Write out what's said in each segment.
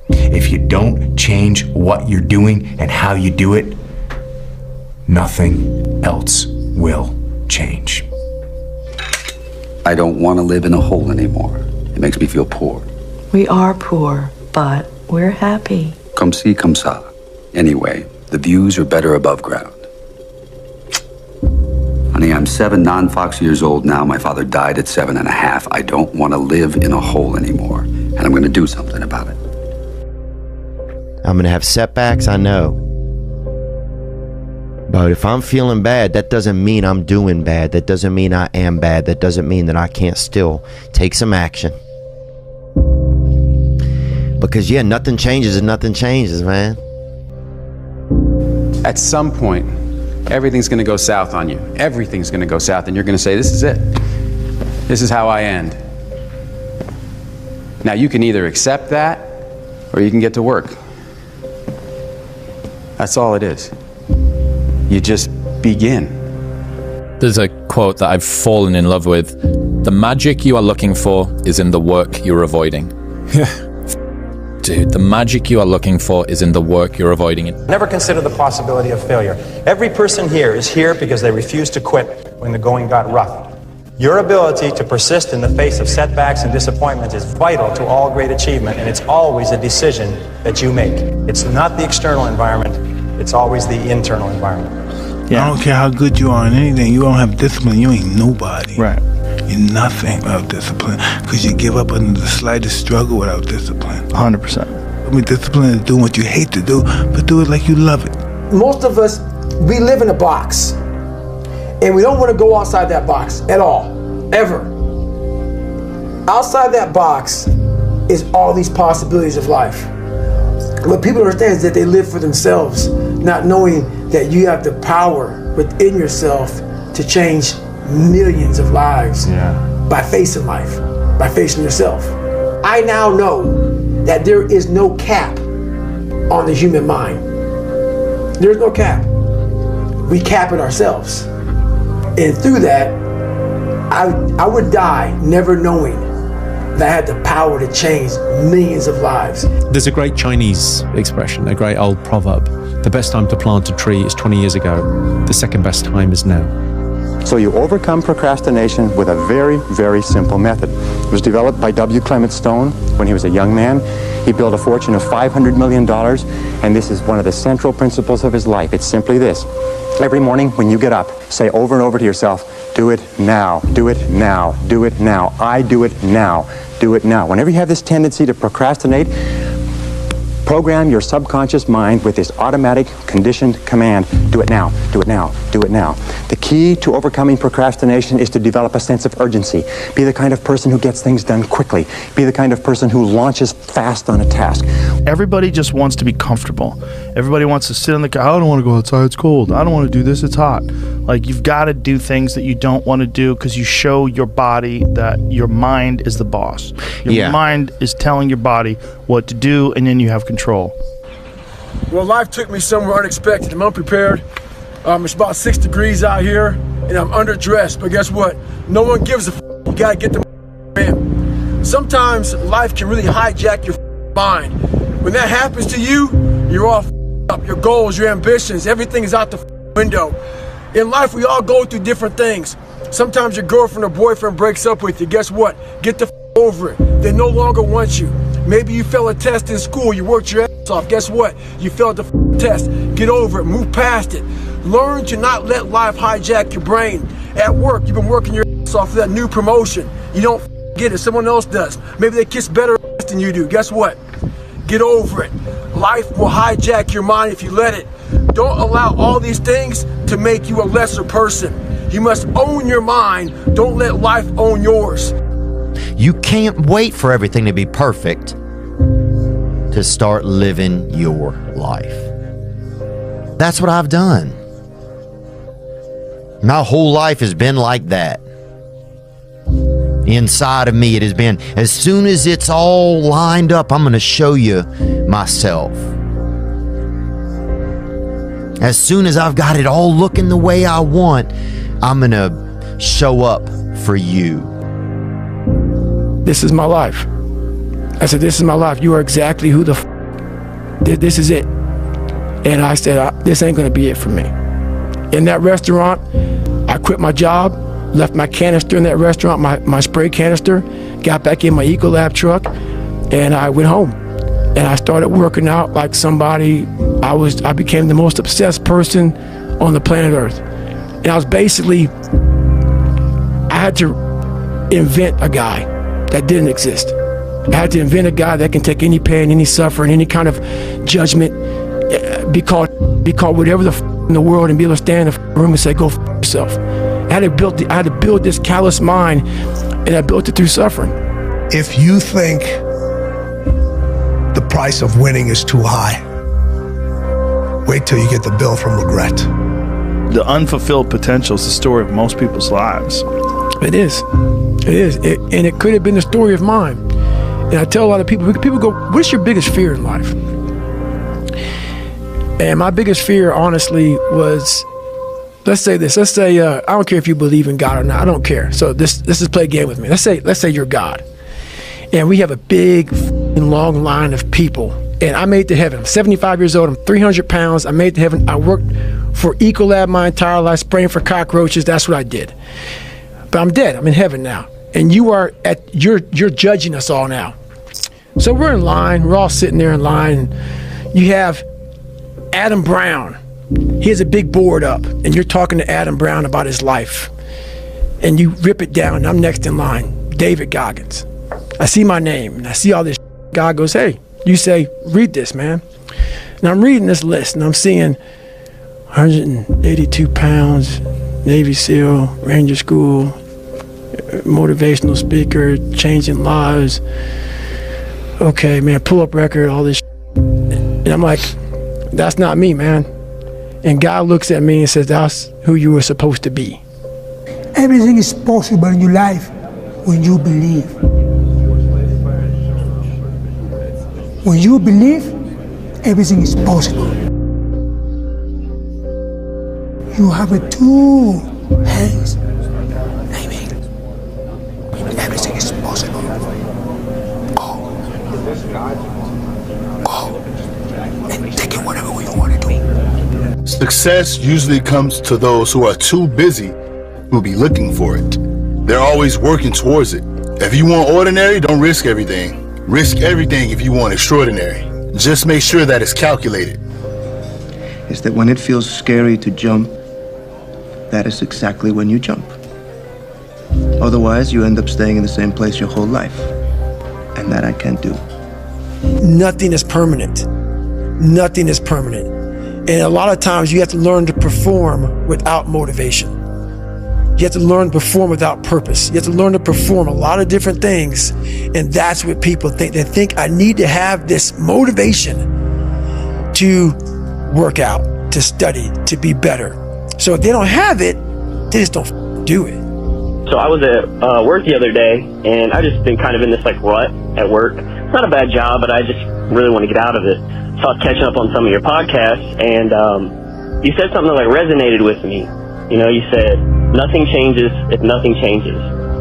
If you don't change what you're doing and how you do it, nothing else will change. I don't want to live in a hole anymore. It makes me feel poor. We are poor, but we're happy. Comme ci, comme ça. Anyway, the views are better above ground. Honey, I'm 7 non-Fox years old now. My father died at 7.5. I don't want to live in a hole anymore, and I'm going to do something about it. I'm going to have setbacks, I know. But if I'm feeling bad, that doesn't mean I'm doing bad. That doesn't mean I am bad. That doesn't mean that I can't still take some action. Because, yeah, nothing changes and nothing changes, man. At some point, everything's going to go south on you. Everything's going to go south, and you're going to say, this is it. This is how I end. Now, you can either accept that, or you can get to work. That's all it is. You just begin. There's a quote that I've fallen in love with. The magic you are looking for is in the work you're avoiding. Yeah. Dude, the magic you are looking for is in the work you're avoiding. Never consider the possibility of failure. Every person here is here because they refused to quit when the going got rough. Your ability to persist in the face of setbacks and disappointments is vital to all great achievement, and it's always a decision that you make. It's not the external environment, it's always the internal environment. Yeah. I don't care how good you are in anything, you don't have discipline, you ain't nobody. Right. You're nothing without discipline, because you give up under the slightest struggle without discipline. 100%. I mean, discipline is doing what you hate to do, but do it like you love it. Most of us, we live in a box, and we don't want to go outside that box at all, ever. Outside that box is all these possibilities of life. What people understand is that they live for themselves, not knowing that you have the power within yourself to change millions of lives by facing life, by facing yourself. I now know that there is no cap on the human mind. There's no cap. We cap it ourselves. And through that, I would die never knowing that I had the power to change millions of lives. There's a great Chinese expression, a great old proverb. The best time to plant a tree is 20 years ago. The second best time is now. So you overcome procrastination with a very, very simple method. It was developed by W. Clement Stone when he was a young man. He built a fortune of $500 million, and this is one of the central principles of his life. It's simply this. Every morning when you get up, say over and over to yourself, do it now, do it now, do it now, I do it now, do it now. Whenever you have this tendency to procrastinate, program your subconscious mind with this automatic conditioned command, do it now, do it now, do it now. The key to overcoming procrastination is to develop a sense of urgency. Be the kind of person who gets things done quickly. Be the kind of person who launches fast on a task. Everybody just wants to be comfortable. Everybody wants to sit in the car. I don't want to go outside, it's cold. I don't want to do this, it's hot. Like, you've got to do things that you don't want to do because you show your body that your mind is the boss. Your mind is telling your body what to do, and then you have control. Well, life took me somewhere unexpected. I'm unprepared. It's about 6 degrees out here, and I'm underdressed. But guess what? No one gives a f***. You gotta get the in. Sometimes life can really hijack your mind. When that happens to you, you're all up. Your goals, your ambitions, everything is out the window. In life, we all go through different things. Sometimes your girlfriend or boyfriend breaks up with you. Guess what? Get the over it. They no longer want you. Maybe you failed a test in school. You worked your ass off. Guess what? You failed the test. Get over it. Move past it. Learn to not let life hijack your brain. At work, you've been working your ass off for that new promotion. You don't get it. Someone else does. Maybe they kiss better than you do. Guess what? Get over it. Life will hijack your mind if you let it. Don't allow all these things to make you a lesser person. You must own your mind. Don't let life own yours. You can't wait for everything to be perfect to start living your life. That's what I've done. My whole life has been like that. Inside of me, it has been, as soon as it's all lined up, I'm going to show you myself. As soon as I've got it all looking the way I want, I'm going to show up for you. This is my life. I said, this is my life. You are exactly who the f this is it. And I said, this ain't gonna be it for me. In that restaurant, I quit my job, left my canister in that restaurant, my spray canister, got back in my Ecolab truck, and I went home. And I started working out like somebody. I became the most obsessed person on the planet Earth. And I was basically, I had to invent a guy that didn't exist. I had to invent a guy that can take any pain, any suffering, any kind of judgment, be called whatever the in the world, and be able to stand in the room and say, go yourself. I had to build this callous mind, and I built it through suffering. If you think the price of winning is too high, wait till you get the bill from regret. The unfulfilled potential is the story of most people's lives. It is. And it could have been the story of mine. And I tell a lot of people go, what's your biggest fear in life? And my biggest fear, honestly, was, let's say this. Let's say, I don't care if you believe in God or not. I don't care. So this is play a game with me. Let's say you're God. And we have a big long line of people. And I made it to heaven. I'm 75 years old. I'm 300 pounds. I made it to heaven. I worked for Ecolab my entire life, spraying for cockroaches. That's what I did. But I'm dead. I'm in heaven now. And you're judging us all now. So we're in line. We're all sitting there in line. You have Adam Brown. He has a big board up, and you're talking to Adam Brown about his life. And you rip it down, and I'm next in line, David Goggins. I see my name, and I see all this. God goes, hey, you say, read this, man. And I'm reading this list, and I'm seeing 182 pounds, Navy SEAL, Ranger School, motivational speaker, changing lives. Okay, man, pull-up record, all this. And I'm like, that's not me, man. And God looks at me and says, that's who you were supposed to be. Everything is possible in your life when you believe. When you believe, everything is possible. You have two hands. Amen. Everything is possible. Go. And take it whatever you want to do. Success usually comes to those who are too busy who be looking for it. They're always working towards it. If you want ordinary, don't risk everything. Risk everything if you want extraordinary. Just make sure that it's calculated. Is that when it feels scary to jump, that is exactly when you jump. Otherwise, you end up staying in the same place your whole life. And that I can't do. Nothing is permanent. Nothing is permanent. And a lot of times you have to learn to perform without motivation. You have to learn to perform without purpose. You have to learn to perform a lot of different things. And that's what people think. They think I need to have this motivation to work out, to study, to be better. So if they don't have it, they just don't do it. So I was at work the other day, and I just been kind of in this like rut at work. It's not a bad job, but I just really want to get out of it. So I was catching up on some of your podcasts, and you said something that like resonated with me. You know, you said, nothing changes if nothing changes.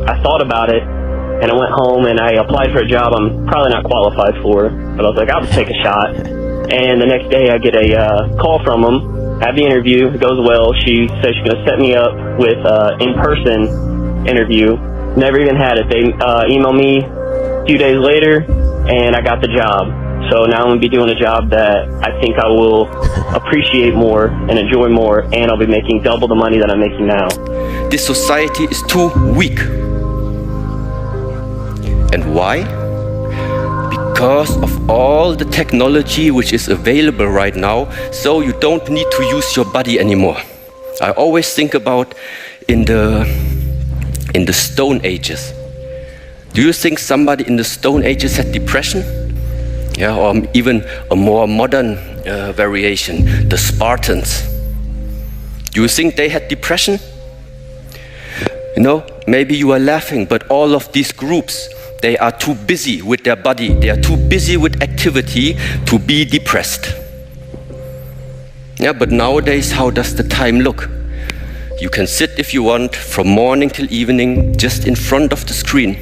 I thought about it, and I went home and I applied for a job I'm probably not qualified for, but I was like, I'll just take a shot. And the next day I get a call from them, have the interview, it goes well. She says she's going to set me up with in-person interview. Never even had it. They emailed me a few days later, and I got the job. So now I'm going to be doing a job that I think I will appreciate more and enjoy more, and I'll be making double the money that I'm making now. This society is too weak. And why? Because of all the technology which is available right now, so you don't need to use your body anymore. I always think about in the Stone Ages. Do you think somebody in the Stone Ages had depression? Yeah, or even a more modern variation, the Spartans. Do you think they had depression? You know, maybe you are laughing, but all of these groups, they are too busy with their body, they are too busy with activity to be depressed. Yeah, but nowadays, how does the time look? You can sit if you want from morning till evening just in front of the screen,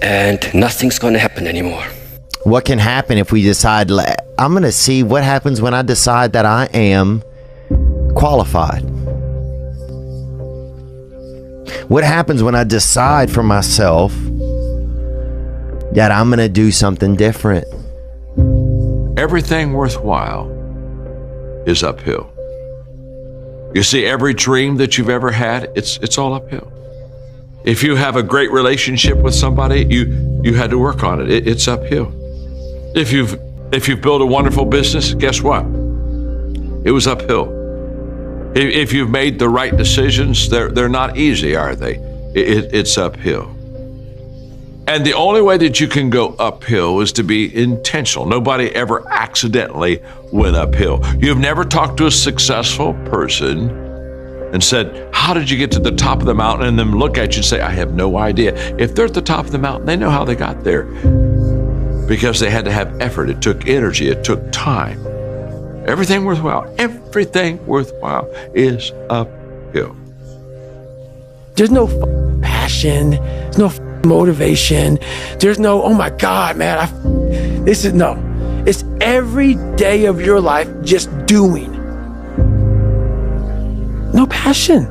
and nothing's gonna happen anymore. What can happen if we decide, I'm going to see what happens when I decide that I am qualified? What happens when I decide for myself that I'm going to do something different? Everything worthwhile is uphill. You see, every dream that you've ever had, it's all uphill. If you have a great relationship with somebody, you had to work on it. It's uphill. If you've built a wonderful business, guess what? It was uphill. If you've made the right decisions, they're not easy, are they? It's uphill. And the only way that you can go uphill is to be intentional. Nobody ever accidentally went uphill. You've never talked to a successful person and said, how did you get to the top of the mountain? And then look at you and say, I have no idea. If they're at the top of the mountain, they know how they got there. Because they had to have effort. It took energy. It took time. Everything worthwhile is uphill. There's no passion. There's no motivation. There's no, oh my God, man, it's every day of your life just doing. No passion,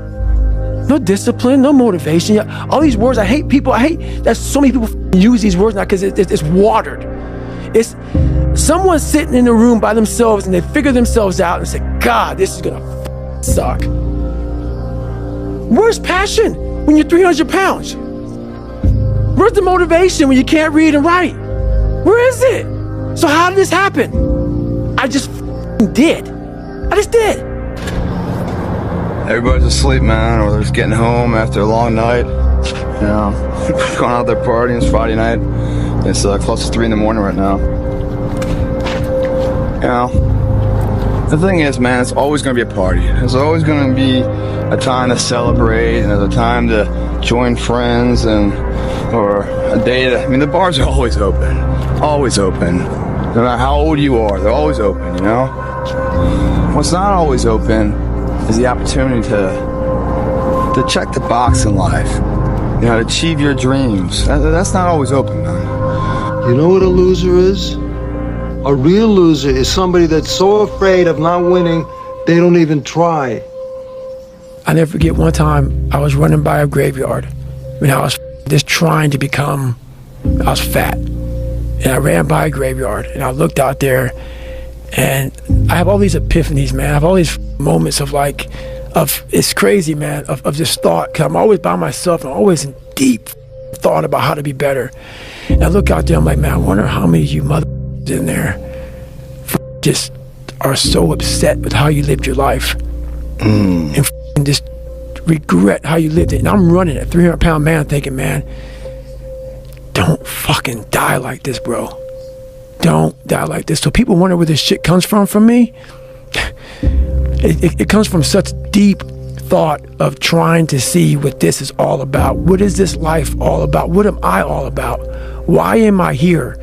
no discipline, no motivation. All these words, I hate that so many people use these words now because it's watered. It's someone sitting in a room by themselves and they figure themselves out and say, God, this is gonna suck. Where's passion when you're 300 pounds? Where's the motivation when you can't read and write? Where is it? So how did this happen? I just did. I just did. Everybody's asleep, man, or they're just getting home after a long night. You know, going out there partying. It's Friday night. It's close to 3 in the morning right now. You know, the thing is, man, it's always going to be a party. There's always going to be a time to celebrate, and there's a time to join friends, or a day to, the bars are always open. Always open. No matter how old you are, they're always open, you know? What's not always open is the opportunity to check the box in life. You know, to achieve your dreams. That's not always open, man. You know what a loser is? A real loser is somebody that's so afraid of not winning, they don't even try. I never forget one time I was running by a graveyard when I was just trying to become, I was fat. And I ran by a graveyard and I looked out there and I have all these epiphanies, man. I have all these moments of it's crazy, man, of just thought. Cause I'm always by myself and I'm always in deep thought about how to be better. And I look out there, I'm like, man, I wonder how many of you mother in there just are so upset with how you lived your life and just regret how you lived it. And I'm running a 300-pound man thinking, man, don't fucking die like this, bro. Don't die like this. So people wonder where this shit comes from me. It comes from such deep thought of trying to see what this is all about. What is this life all about? What am I all about? Why am I here?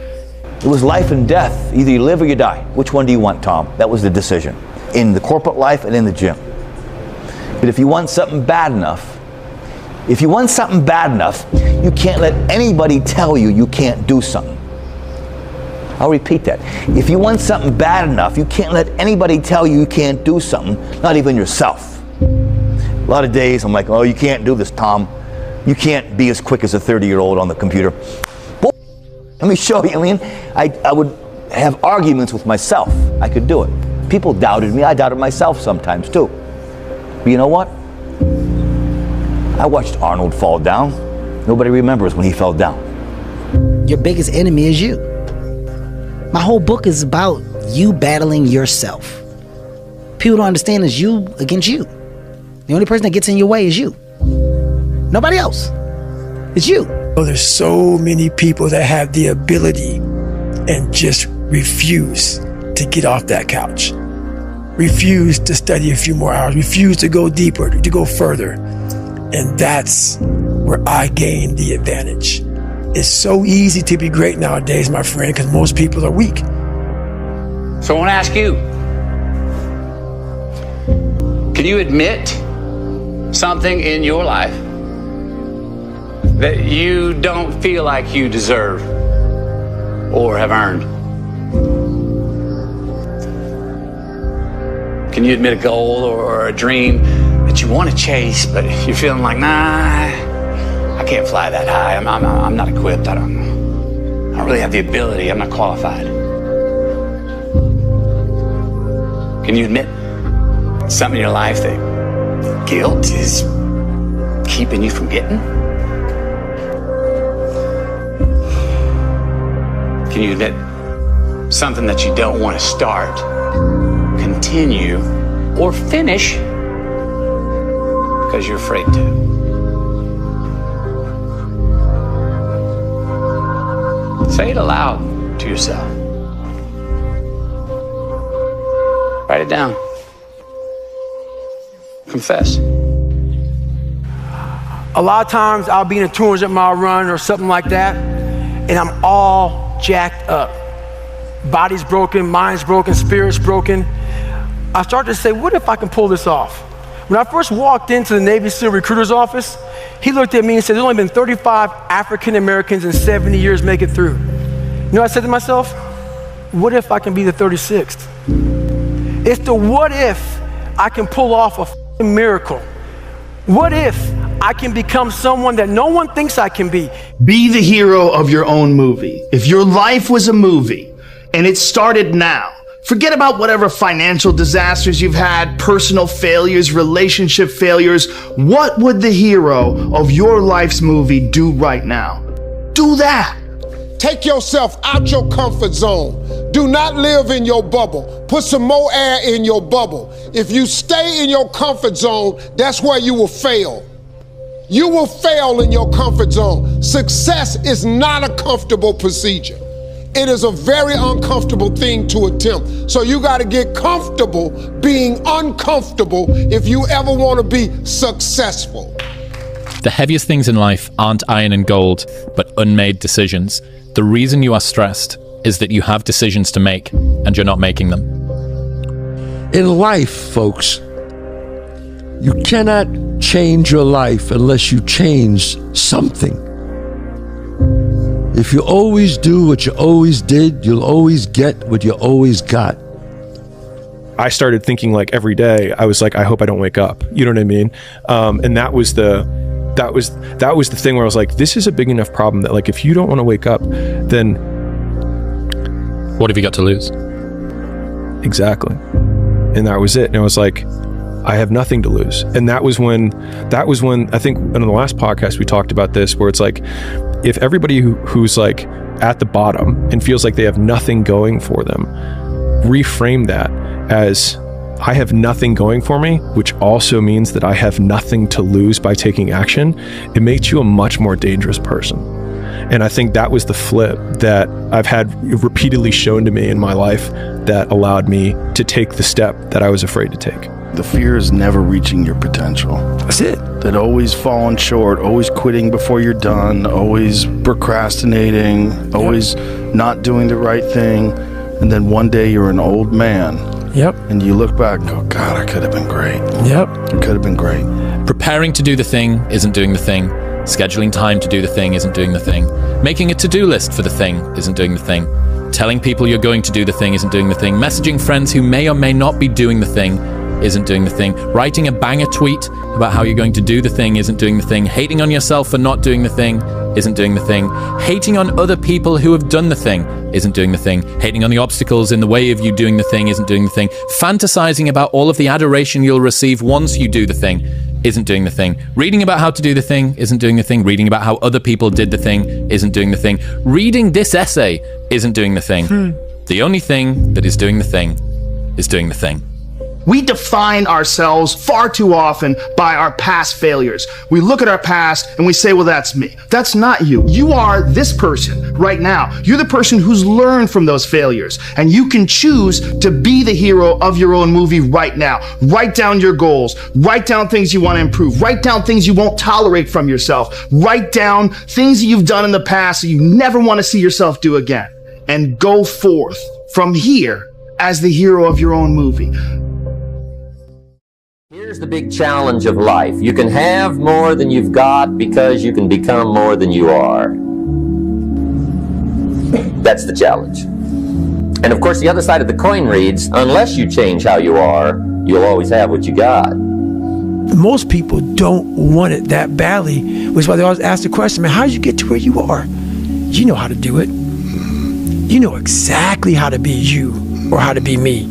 It was life and death. Either you live or you die. Which one do you want, Tom? That was the decision. In the corporate life and in the gym. But if you want something bad enough, you can't let anybody tell you you can't do something. I'll repeat that. If you want something bad enough, you can't let anybody tell you you can't do something, not even yourself. A lot of days I'm like, oh, you can't do this, Tom. You can't be as quick as a 30-year-old on the computer. Let me show you. I would have arguments with myself. I could do it. People doubted me. I doubted myself sometimes too. But you know what? I watched Arnold fall down. Nobody remembers when he fell down. Your biggest enemy is you. My whole book is about you battling yourself. People don't understand it's you against you. The only person that gets in your way is you. Nobody else. It's you. Oh, there's so many people that have the ability and just refuse to get off that couch. Refuse to study a few more hours. Refuse to go deeper, to go further. And that's where I gain the advantage. It's so easy to be great nowadays, my friend, because most people are weak. So I want to ask you, can you admit something in your life that you don't feel like you deserve? or have earned? Can you admit a goal or a dream that you want to chase, but you're feeling like, nah, I can't fly that high. I'm not equipped. I don't really have the ability. I'm not qualified. Can you admit something in your life that guilt is keeping you from getting? Can you admit something that you don't want to start, continue, or finish because you're afraid to? Say it aloud to yourself. Write it down. Confess. A lot of times I'll be in a 200 mile run or something like that, and I'm all jacked up. Body's broken, mind's broken, spirit's broken. I start to say, what if I can pull this off? When I first walked into the Navy SEAL recruiter's office, he looked at me and said, there's only been 35 African Americans in 70 years make it through. You know what I said to myself? What if I can be the 36th? It's the what if I can pull off a miracle. What if I can become someone that no one thinks I can be? Be the hero of your own movie. If your life was a movie and it started now, forget about whatever financial disasters you've had, personal failures, relationship failures. What would the hero of your life's movie do right now? Do that. Take yourself out your comfort zone. Do not live in your bubble. Put some more air in your bubble. If you stay in your comfort zone, that's where you will fail. You will fail in your comfort zone. Success is not a comfortable procedure. It is a very uncomfortable thing to attempt. So you got to get comfortable being uncomfortable if you ever want to be successful. The heaviest things in life aren't iron and gold, but unmade decisions. The reason you are stressed is that you have decisions to make and you're not making them. In life, folks, you cannot change your life unless you change something. If you always do what you always did, you'll always get what you always got. I started thinking like every day, I was like, I hope I don't wake up. You know what I mean? And that was the thing where I was like, this is a big enough problem that like, if you don't want to wake up, then what have you got to lose? Exactly. And that was it. And I was like, I have nothing to lose. And that was when I think in the last podcast we talked about this, where it's like, if everybody who's like at the bottom and feels like they have nothing going for them, reframe that as, I have nothing going for me, which also means that I have nothing to lose by taking action. It makes you a much more dangerous person. And I think that was the flip that I've had repeatedly shown to me in my life that allowed me to take the step that I was afraid to take. The fear is never reaching your potential. That's it. That always falling short, always quitting before you're done, always procrastinating, always not doing the right thing. And then one day you're an old man. Yep. And you look back and go, God, I could have been great. Yep. It could have been great. Preparing to do the thing isn't doing the thing. Scheduling time to do the thing isn't doing the thing. Making a to-do list for the thing isn't doing the thing. Telling people you're going to do the thing isn't doing the thing. Messaging friends who may or may not be doing the thing isn't doing the thing. Writing a banger tweet about how you're going to do the thing isn't doing the thing. Hating on yourself for not doing the thing isn't doing the thing. Hating on other people who have done the thing isn't doing the thing. Hating on the obstacles in the way of you doing the thing isn't doing the thing. Fantasizing about all of the adoration you'll receive once you do the thing isn't doing the thing. Reading about how to do the thing isn't doing the thing. Reading about how other people did the thing isn't doing the thing. Reading this essay isn't doing the thing. The only thing that is doing the thing is doing the thing. We define ourselves far too often by our past failures. We look at our past and we say, well, that's me. That's not you. You are this person right now. You're the person who's learned from those failures. And you can choose to be the hero of your own movie right now. Write down your goals. Write down things you want to improve. Write down things you won't tolerate from yourself. Write down things that you've done in the past that you never want to see yourself do again. And go forth from here as the hero of your own movie. Here's the big challenge of life. You can have more than you've got because you can become more than you are. That's the challenge. And of course, the other side of the coin reads, unless you change how you are, you'll always have what you got. Most people don't want it that badly, which is why they always ask the question, man, how did you get to where you are? You know how to do it. You know exactly how to be you or how to be me.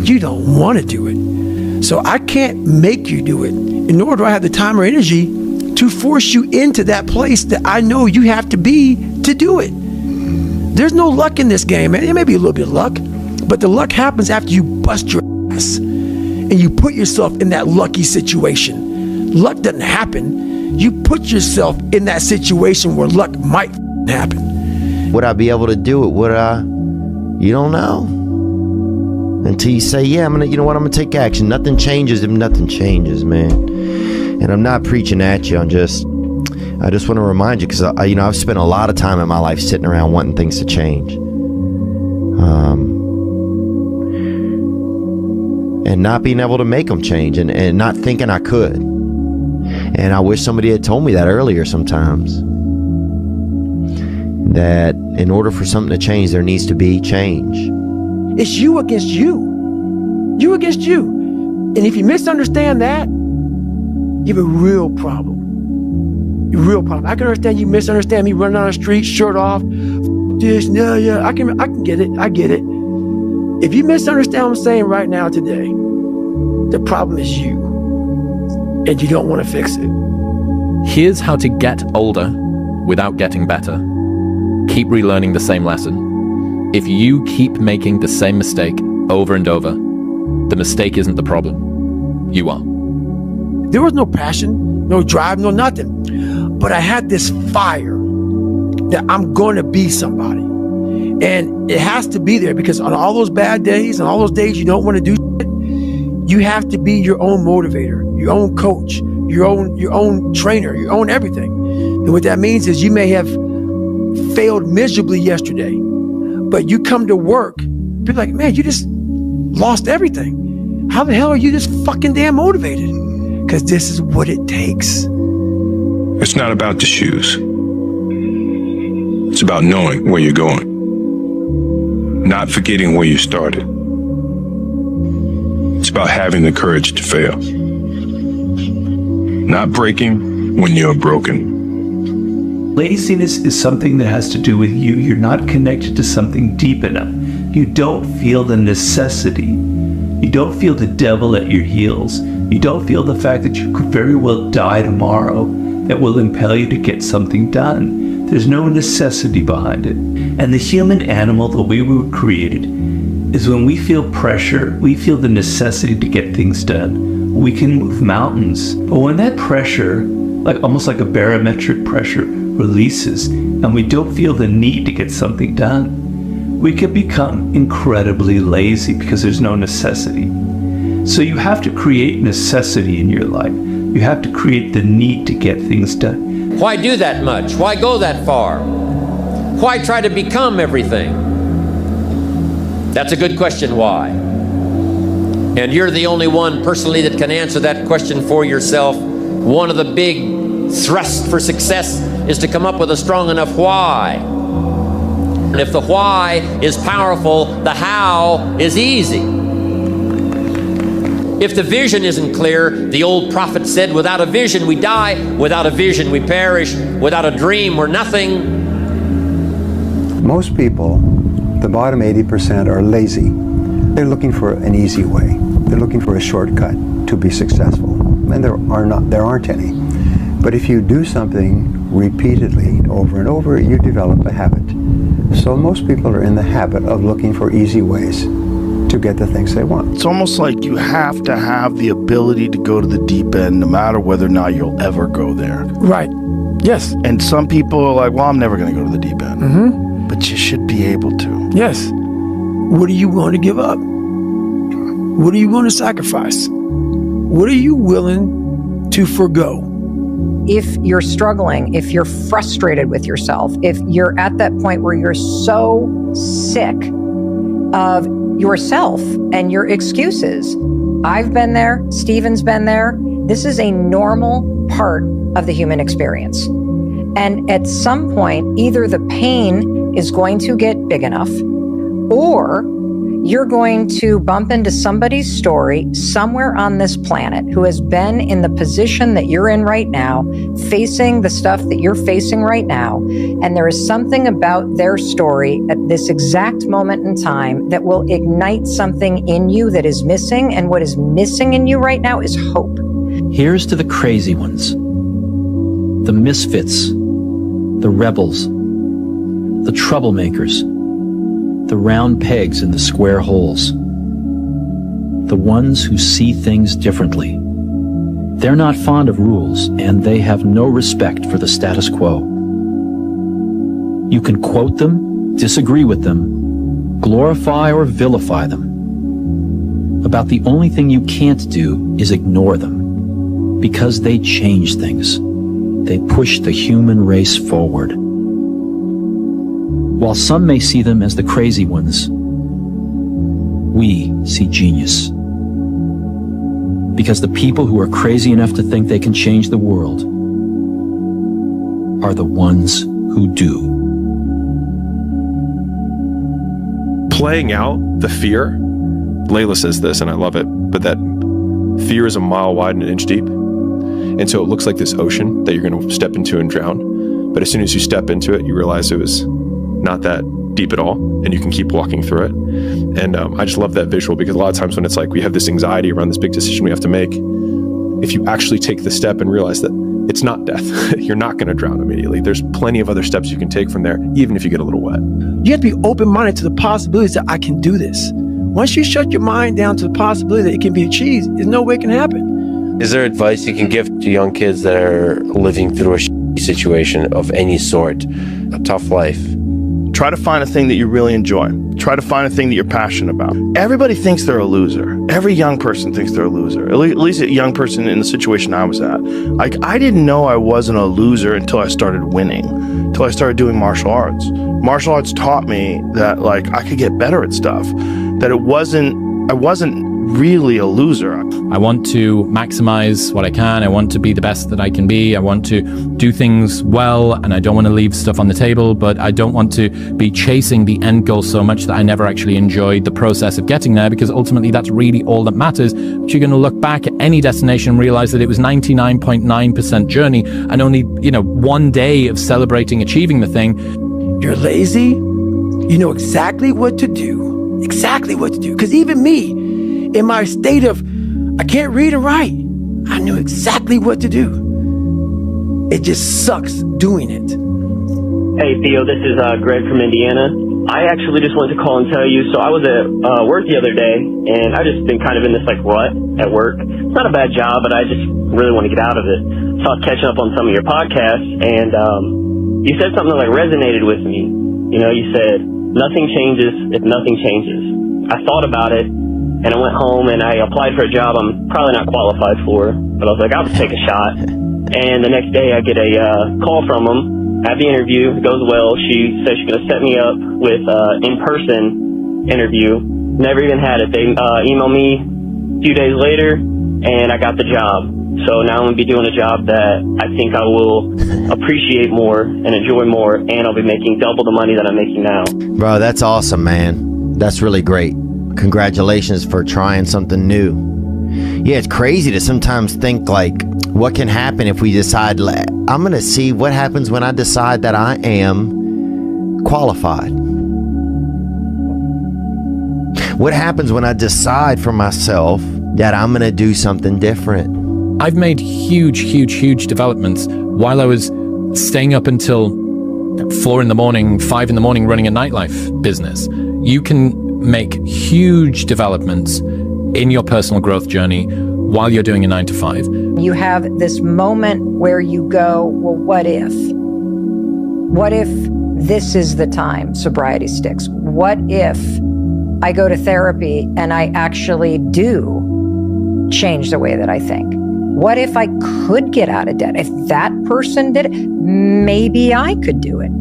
You don't want to do it. So I can't make you do it, nor do I have the time or energy to force you into that place that I know you have to be to do it. There's no luck in this game, man. There may be a little bit of luck, but the luck happens after you bust your ass and you put yourself in that lucky situation. Luck doesn't happen. You put yourself in that situation where luck might happen. Would I be able to do it? Would I? You don't know. Until you say, yeah, I'm gonna take action. Nothing changes if nothing changes, man. And I'm not preaching at you. I just want to remind you, because I've spent a lot of time in my life sitting around wanting things to change, and not being able to make them change, and not thinking I could. And I wish somebody had told me that earlier sometimes, that in order for something to change, there needs to be change. It's you against you. You against you. And if you misunderstand that, you have a real problem. A real problem. I can understand you misunderstand me running down the street, shirt off, this, yeah, I can get it. I get it. If you misunderstand what I'm saying right now today, the problem is you. And you don't want to fix it. Here's how to get older without getting better. Keep relearning the same lesson. If you keep making the same mistake over and over, the mistake isn't the problem. You are. There was no passion, no drive, no nothing. But I had this fire that I'm going to be somebody. And it has to be there, because on all those bad days and all those days you don't want to do shit, you have to be your own motivator, your own coach, your own trainer, your own everything. And what that means is you may have failed miserably yesterday, but you come to work, people are like, man, you just lost everything. How the hell are you this fucking damn motivated? Because this is what it takes. It's not about the shoes. It's about knowing where you're going. Not forgetting where you started. It's about having the courage to fail. Not breaking when you're broken. Laziness is something that has to do with you. You're not connected to something deep enough. You don't feel the necessity. You don't feel the devil at your heels. You don't feel the fact that you could very well die tomorrow that will impel you to get something done. There's no necessity behind it. And the human animal, the way we were created, is when we feel pressure, we feel the necessity to get things done. We can move mountains. But when that pressure, almost like a barometric pressure, releases, and we don't feel the need to get something done, we can become incredibly lazy because there's no necessity. So you have to create necessity in your life. You have to create the need to get things done. Why do that much? Why go that far? Why try to become everything? That's a good question, why? And you're the only one personally that can answer that question for yourself. One of the big thrusts for success is to come up with a strong enough why. And if the why is powerful, the how is easy. If the vision isn't clear, the old prophet said, without a vision we die, without a vision we perish, without a dream we're nothing. Most people, the bottom 80%, are lazy. They're looking for an easy way. They're looking for a shortcut to be successful. And there aren't any. But if you do something repeatedly over and over, you develop a habit. So most people are in the habit of looking for easy ways to get the things they want. It's almost like you have to have the ability to go to the deep end no matter whether or not you'll ever go there. Right. Yes. And some people are like, well, I'm never going to go to the deep end. Mm-hmm. But you should be able to. Yes. What are you willing to give up? What are you willing to sacrifice? What are you willing to forgo? If you're struggling, if you're frustrated with yourself, if you're at that point where you're so sick of yourself and your excuses, I've been there, Stephen's been there. This is a normal part of the human experience. And at some point, either the pain is going to get big enough, or you're going to bump into somebody's story somewhere on this planet who has been in the position that you're in right now, facing the stuff that you're facing right now. And there is something about their story at this exact moment in time that will ignite something in you that is missing. And what is missing in you right now is hope. Here's to the crazy ones, the misfits, the rebels, the troublemakers, the round pegs in the square holes, the ones who see things differently. They're not fond of rules, and they have no respect for the status quo. You can quote them, disagree with them, glorify or vilify them. About the only thing you can't do is ignore them, because they change things. They push the human race forward. While some may see them as the crazy ones, we see genius. Because the people who are crazy enough to think they can change the world are the ones who do. Playing out the fear, Layla says this, and I love it, but that fear is a mile wide and an inch deep. And so it looks like this ocean that you're going to step into and drown. But as soon as you step into it, you realize it was not that deep at all, and you can keep walking through it. And I just love that visual, because a lot of times when it's like we have this anxiety around this big decision we have to make, if you actually take the step and realize that it's not death, you're not going to drown immediately. There's plenty of other steps you can take from there, even if you get a little wet. You have to be open-minded to the possibilities that I can do this. Once you shut your mind down to the possibility that it can be achieved, there's no way it can happen. Is there advice you can give to young kids that are living through a situation of any sort, a tough life? Try to find a thing that you really enjoy. Try to find a thing that you're passionate about. Everybody thinks they're a loser. Every young person thinks they're a loser. At least a young person in the situation I was at. Like, I didn't know I wasn't a loser until I started winning, until I started doing martial arts. Martial arts taught me that, like, I could get better at stuff, that I wasn't really a loser. I want to maximize what I can. I want to be the best that I can be. I want to do things well, and I don't want to leave stuff on the table, but I don't want to be chasing the end goal so much that I never actually enjoyed the process of getting there, because ultimately that's really all that matters. But you're going to look back at any destination and realize that it was 99.9% journey and only, one day of celebrating achieving the thing. You're lazy. You know exactly what to do. Exactly what to do. Because even me, in my state of, I can't read and write, I knew exactly what to do. It just sucks doing it. Hey, Theo, this is Greg from Indiana. I actually just wanted to call and tell you, so I was at work the other day, and I just been kind of in this rut at work. It's not a bad job, but I just really want to get out of it. So I was catching up on some of your podcasts, and you said something that resonated with me. You said, nothing changes if nothing changes. I thought about it, and I went home and I applied for a job I'm probably not qualified for, but I was like, I'll just take a shot. And the next day I get a call from them. At the interview, it goes well. She says she's going to set me up with an in-person interview. Never even had it. They emailed me a few days later, and I got the job. So now I'm going to be doing a job that I think I will appreciate more and enjoy more, and I'll be making double the money that I'm making now. Bro, that's awesome, man. That's really great. Congratulations for trying something new. Yeah, it's crazy to sometimes think what can happen if we decide, I'm going to see what happens when I decide that I am qualified. What happens when I decide for myself that I'm going to do something different? I've made huge developments while I was staying up until 4 in the morning, 5 in the morning running a nightlife business. You can make huge developments in your personal growth journey while you're doing a 9 to 5. You have this moment where you go, well, what if? What if this is the time sobriety sticks? What if I go to therapy and I actually do change the way that I think? What if I could get out of debt? If that person did it, maybe I could do it.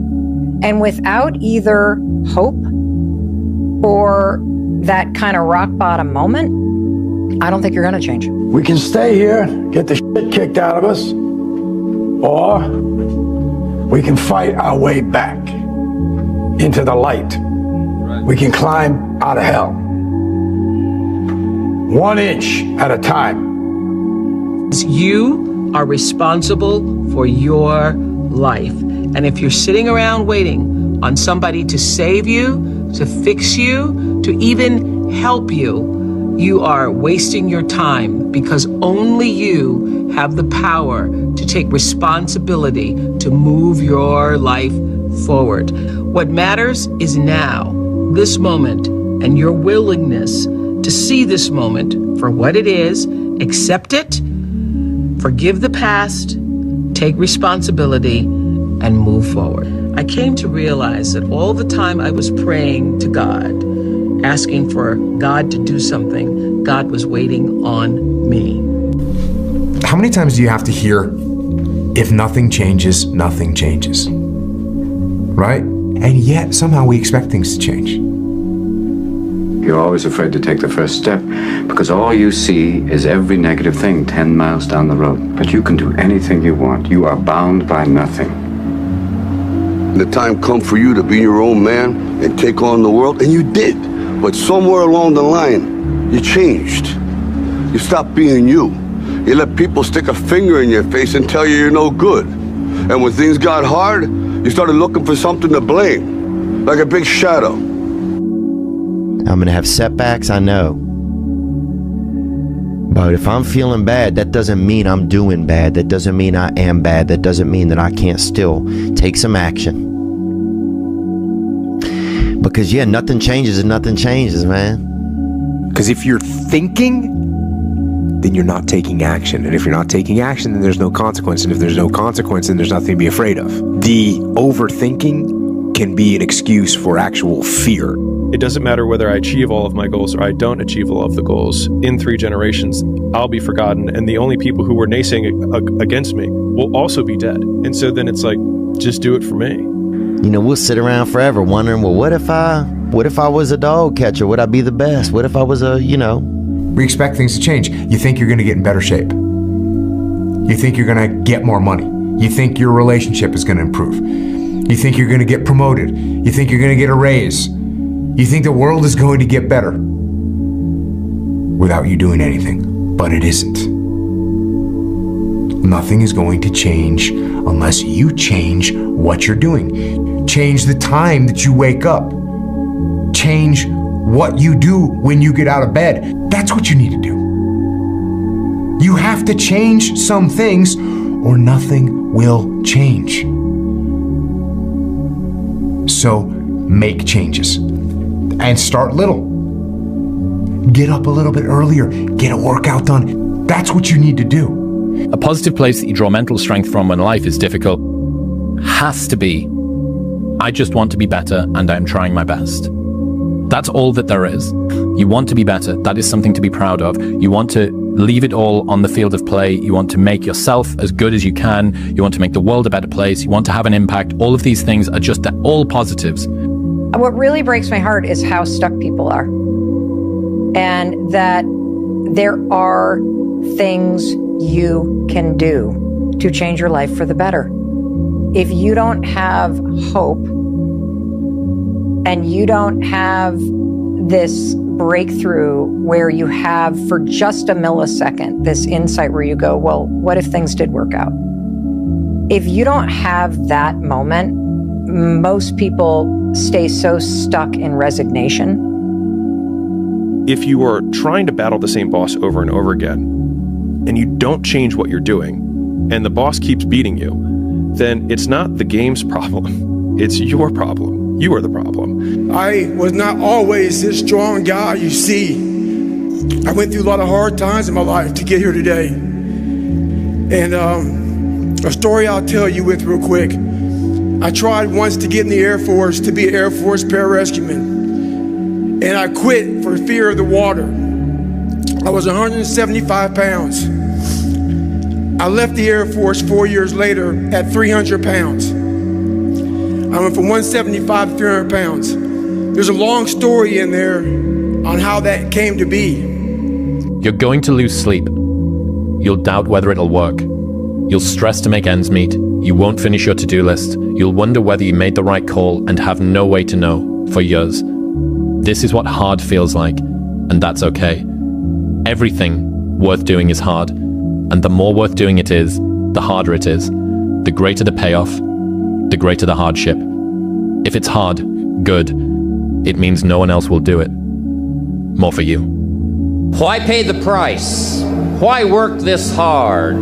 And without either hope or that kind of rock bottom moment, I don't think you're going to change. We can stay here, get the shit kicked out of us, or we can fight our way back. into the light. We can climb out of hell. 1 inch at a time. You are responsible for your life. And if you're sitting around waiting on somebody to save you, to fix you, to even help you, you are wasting your time, because only you have the power to take responsibility to move your life forward. What matters is now, this moment, and your willingness to see this moment for what it is, accept it, forgive the past, take responsibility, and move forward. I came to realize that all the time I was praying to God, asking for God to do something, God was waiting on me. How many times do you have to hear, if nothing changes, nothing changes? Right? And yet, somehow we expect things to change. You're always afraid to take the first step because all you see is every negative thing 10 miles down the road. But you can do anything you want. You are bound by nothing. The time come for you to be your own man and take on the world, and you did. But somewhere along the line, you changed. You stopped being you. You let people stick a finger in your face and tell you you're no good. And when things got hard, you started looking for something to blame, like a big shadow. I'm gonna have setbacks, I know. But if I'm feeling bad, that doesn't mean I'm doing bad. That doesn't mean I am bad. That doesn't mean that I can't still take some action. Because yeah, nothing changes and nothing changes, man. Because if you're thinking, then you're not taking action. And if you're not taking action, then there's no consequence. And if there's no consequence, then there's nothing to be afraid of. The overthinking can be an excuse for actual fear. It doesn't matter whether I achieve all of my goals or I don't achieve all of the goals. In 3 generations, I'll be forgotten, and the only people who were naysaying against me will also be dead. And so then it's like, just do it for me. You know, we'll sit around forever wondering, well, what if I was a dog catcher? Would I be the best? What if I was We expect things to change. You think you're going to get in better shape. You think you're going to get more money. You think your relationship is going to improve. You think you're going to get promoted. You think you're going to get a raise. You think the world is going to get better without you doing anything, but it isn't. Nothing is going to change unless you change what you're doing. Change the time that you wake up. Change what you do when you get out of bed. That's what you need to do. You have to change some things or nothing will change. So make changes. And start little. Get up a little bit earlier. Get a workout done. That's what you need to do. A positive place that you draw mental strength from when life is difficult has to be, I just want to be better and I'm trying my best. That's all that there is. You want to be better. That is something to be proud of. You want to leave it all on the field of play. You want to make yourself as good as you can. You want to make the world a better place. You want to have an impact. All of these things are just all positives. What really breaks my heart is how stuck people are. And that there are things you can do to change your life for the better. If you don't have hope and you don't have this breakthrough where you have for just a millisecond this insight where you go, well, what if things did work out? If you don't have that moment, most people stay so stuck in resignation. If you are trying to battle the same boss over and over again, and you don't change what you're doing, and the boss keeps beating you, then it's not the game's problem. It's your problem. You are the problem. I was not always this strong guy you see. I went through a lot of hard times in my life to get here today. And a story I'll tell you with real quick. I tried once to get in the Air Force to be an Air Force pararescueman. And I quit for fear of the water. I was 175 pounds. I left the Air Force 4 years later at 300 pounds. I went from 175 to 300 pounds. There's a long story in there on how that came to be. You're going to lose sleep. You'll doubt whether it'll work. You'll stress to make ends meet. You won't finish your to-do list. You'll wonder whether you made the right call and have no way to know for years. This is what hard feels like, and that's okay. Everything worth doing is hard, and the more worth doing it is, the harder it is. The greater the payoff, the greater the hardship. If it's hard, good. It means no one else will do it. More for you. Why pay the price? Why work this hard?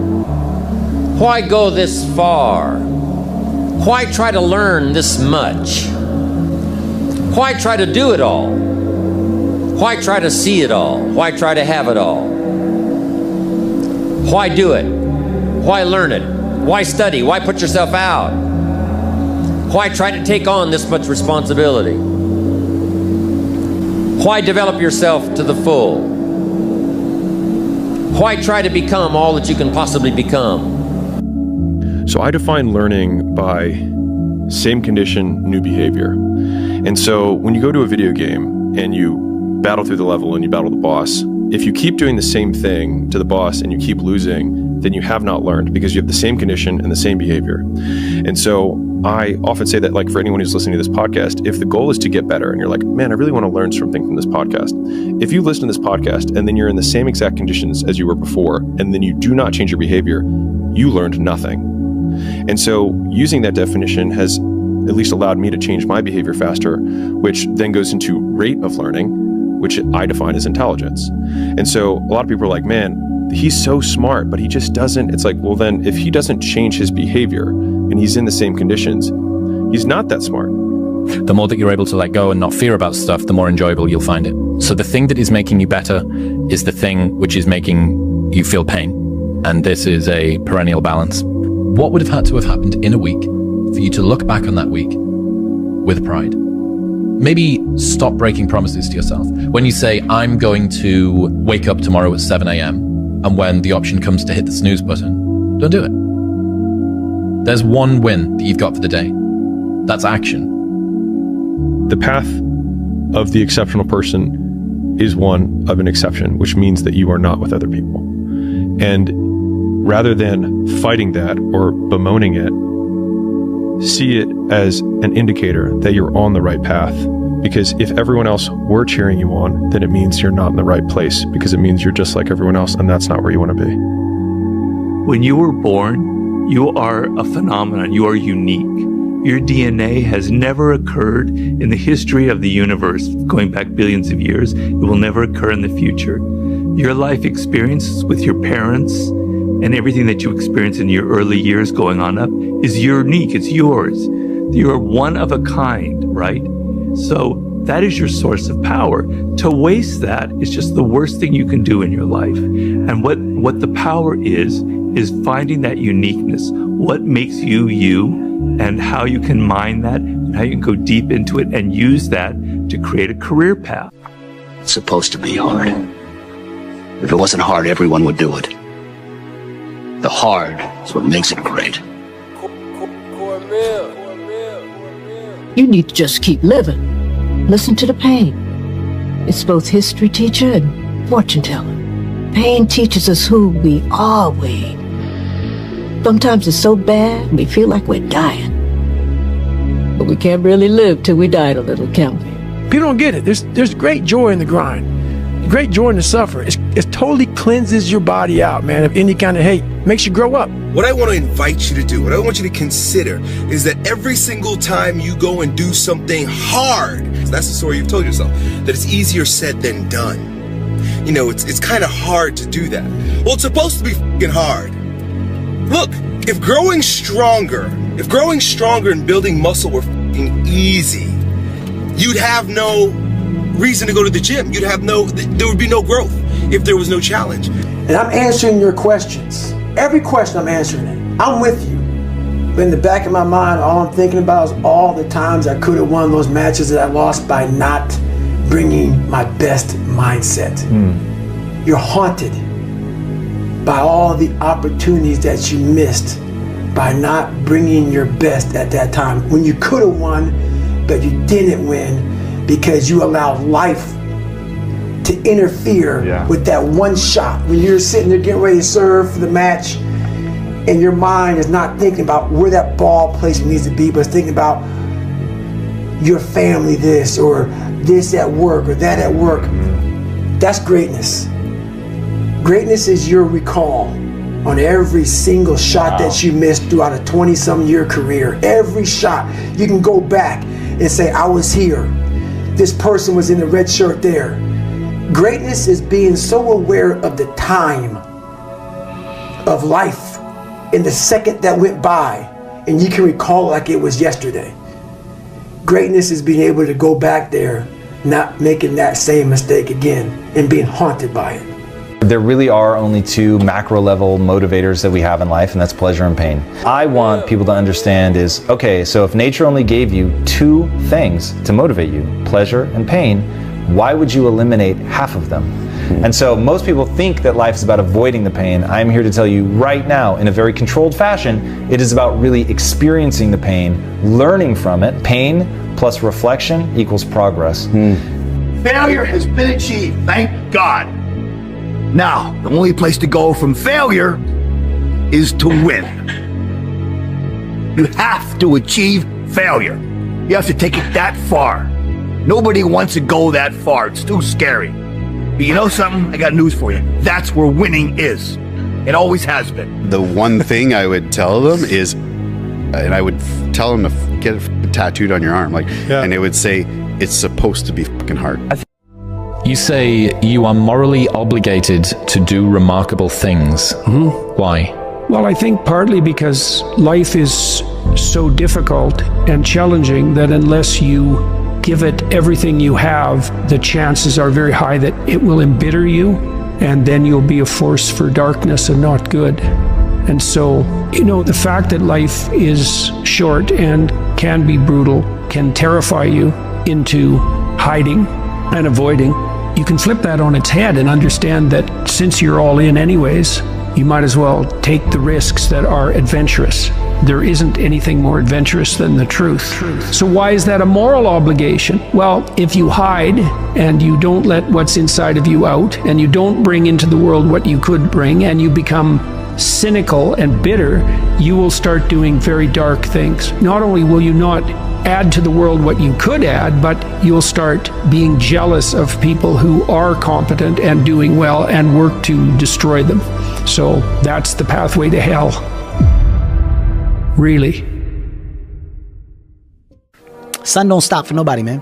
Why go this far? Why try to learn this much? Why try to do it all? Why try to see it all? Why try to have it all? Why do it? Why learn it? Why study? Why put yourself out? Why try to take on this much responsibility? Why develop yourself to the full? Why try to become all that you can possibly become? So I define learning by same condition, new behavior. And so when you go to a video game and you battle through the level and you battle the boss, if you keep doing the same thing to the boss and you keep losing, then you have not learned, because you have the same condition and the same behavior. And so I often say that, like, for anyone who's listening to this podcast, if the goal is to get better and you're like, man, I really want to learn something from this podcast. If you listen to this podcast and then you're in the same exact conditions as you were before, and then you do not change your behavior, you learned nothing. And so using that definition has at least allowed me to change my behavior faster, which then goes into rate of learning, which I define as intelligence. And so a lot of people are like, man, he's so smart, but he just doesn't. It's like, well, then if he doesn't change his behavior and he's in the same conditions, he's not that smart. The more that you're able to let go and not fear about stuff, the more enjoyable you'll find it. So the thing that is making you better is the thing which is making you feel pain. And this is a perennial balance. What would have had to have happened in a week for you to look back on that week with pride? Maybe stop breaking promises to yourself. When you say, I'm going to wake up tomorrow at 7 a.m., and when the option comes to hit the snooze button, don't do it. There's one win that you've got for the day. That's action. The path of the exceptional person is one of an exception, which means that you are not with other people. And rather than fighting that or bemoaning it, see it as an indicator that you're on the right path. Because if everyone else were cheering you on, then it means you're not in the right place, because it means you're just like everyone else, and that's not where you want to be. When you were born, you are a phenomenon. You are unique. Your DNA has never occurred in the history of the universe, going back billions of years. It will never occur in the future. Your life experiences with your parents and everything that you experience in your early years going on up is unique. It's yours. You're one of a kind, right? So that is your source of power. To waste that is just the worst thing you can do in your life. And what the power is finding that uniqueness. What makes you you, and how you can mine that, and how you can go deep into it and use that to create a career path. It's supposed to be hard. If it wasn't hard, everyone would do it. The hard is what makes it great. You need to just keep living. Listen to the pain. It's both history teacher and fortune teller. Pain teaches us who we are, Wade. Sometimes it's so bad we feel like we're dying. But we can't really live till we die a little, can we? People don't get it. There's great joy in the grind. Great joy in the suffer. It totally cleanses your body out, man, of any kind of hate. Makes you grow up. What I want to invite you to do, what I want you to consider, is that every single time you go and do something hard, that's the story you've told yourself, that it's easier said than done. You know, it's kind of hard to do that. Well, it's supposed to be f***ing hard. Look, if growing stronger and building muscle were f***ing easy, you'd have no reason to go to the gym. There would be no growth if there was no challenge. And I'm answering your questions. Every question I'm answering it. I'm with you. But in the back of my mind, all I'm thinking about is all the times I could have won those matches that I lost by not bringing my best mindset. You're haunted by all the opportunities that you missed by not bringing your best at that time. When you could have won, but you didn't win because you allowed life to interfere with that one shot. When you're sitting there getting ready to serve for the match and your mind is not thinking about where that ball placement needs to be, but it's thinking about your family this, or this at work, or that at work. That's greatness. Greatness is your recall on every single shot that you missed throughout a 20-some year career. Every shot, you can go back and say, I was here. This person was in the red shirt there. Greatness is being so aware of the time of life in the second that went by, and you can recall it like it was yesterday. Greatness is being able to go back there, not making that same mistake again, and being haunted by it. There really are only two macro level motivators that we have in life, and that's pleasure and pain. I want people to understand is, okay, so if nature only gave you two things to motivate you, pleasure and pain, why would you eliminate half of them? And so most people think that life is about avoiding the pain. I'm here to tell you right now, in a very controlled fashion, it is about really experiencing the pain, learning from it. Pain plus reflection equals progress. Failure has been achieved, thank God. Now, the only place to go from failure is to win. You have to achieve failure. You have to take it that far. Nobody wants to go that far. It's too scary. But you know something? I got news for you. That's where winning is. It always has been. The one thing I would tell them is, and I would tell them to get it tattooed on your arm, and it would say, it's supposed to be fucking hard. You say you are morally obligated to do remarkable things. Why? Well, I think partly because life is so difficult and challenging that unless you give it everything you have, the chances are very high that it will embitter you, and then you'll be a force for darkness and not good. And so, the fact that life is short and can be brutal can terrify you into hiding and avoiding. You can flip that on its head and understand that since you're all in anyways, you might as well take the risks that are adventurous. There isn't anything more adventurous than the truth. So why is that a moral obligation? Well, if you hide and you don't let what's inside of you out, and you don't bring into the world what you could bring, and you become cynical and bitter, you will start doing very dark things. Not only will you not add to the world what you could add, but you'll start being jealous of people who are competent and doing well and work to destroy them. So that's the pathway to hell. Really. Sun don't stop for nobody, man.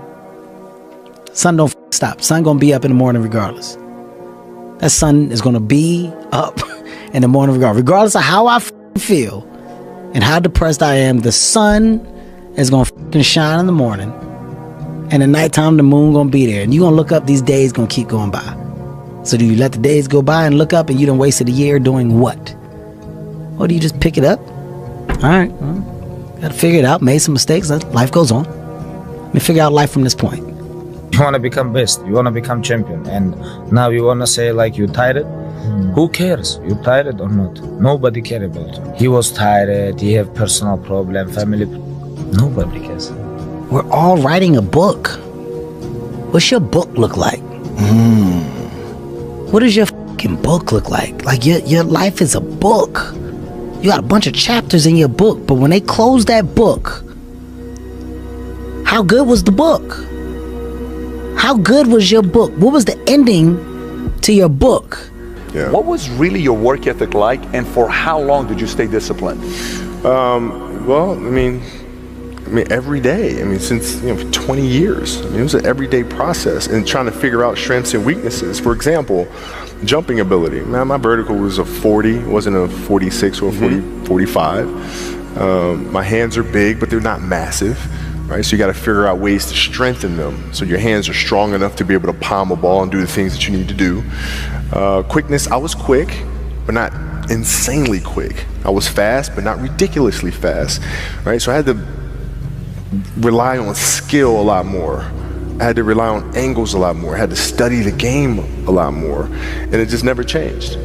Sun don't stop. Sun gonna be up in the morning regardless. That sun is gonna be up in the morning regardless of how I feel and how depressed I am. The sun is gonna shine in the morning, and at nighttime the moon gonna be there, and you gonna look up. These days gonna keep going by. So do you let the days go by and look up, and you done wasted a year doing what? Or do you just pick it up? All right, well, gotta figure it out. Made some mistakes. Life goes on. Let me figure out life from this point. You want to become best, you want to become champion, and now you want to say like you tired? Who cares? You tired or not? Nobody cares about you. He was tired, he have personal problem, family. Nobody cares. We're all writing a book. What's your book look like? What does your fucking book look like? Like your life is a book. You got a bunch of chapters in your book, but when they close that book, how good was the book? How good was your book? What was the ending to your book? Yeah. What was really your work ethic like, and for how long did you stay disciplined? Well, I mean, every day. Since 20 years. It was an everyday process, and trying to figure out strengths and weaknesses. For example, jumping ability. Man, my vertical was a 40, it wasn't a 46 or a 45. My hands are big, but they're not massive. Right, so you got to figure out ways to strengthen them so your hands are strong enough to be able to palm a ball and do the things that you need to do. Quickness, I was quick, but not insanely quick. I was fast, but not ridiculously fast. Right, so I had to rely on skill a lot more. I had to rely on angles a lot more. I had to study the game a lot more, and it just never changed.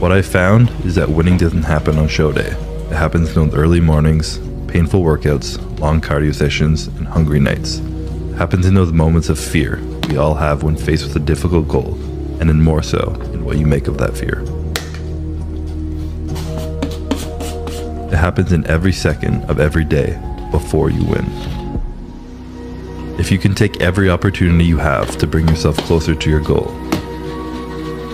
What I found is that winning doesn't happen on show day. It happens in those early mornings, painful workouts, long cardio sessions, and hungry nights. It happens in those moments of fear we all have when faced with a difficult goal, and then more so in what you make of that fear. It happens in every second of every day before you win. If you can take every opportunity you have to bring yourself closer to your goal,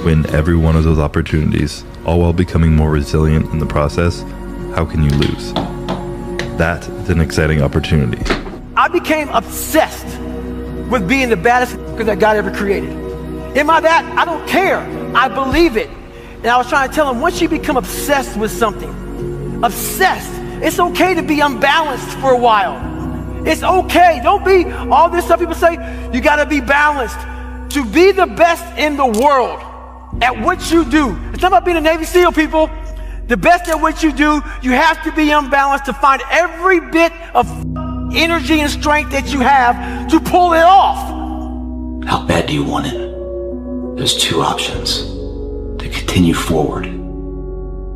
win every one of those opportunities, all while becoming more resilient in the process, how can you lose? That is an exciting opportunity. I became obsessed with being the baddest that God ever created. Am I that? I don't care. I believe it. And I was trying to tell him, once you become obsessed with something, obsessed, it's okay to be unbalanced for a while. It's okay. Don't be all this stuff people say. You got to be balanced. To be the best in the world at what you do. It's not about being a Navy SEAL, people. The best at what you do, you have to be unbalanced to find every bit of energy and strength that you have to pull it off. How bad do you want it? There's two options. To continue forward,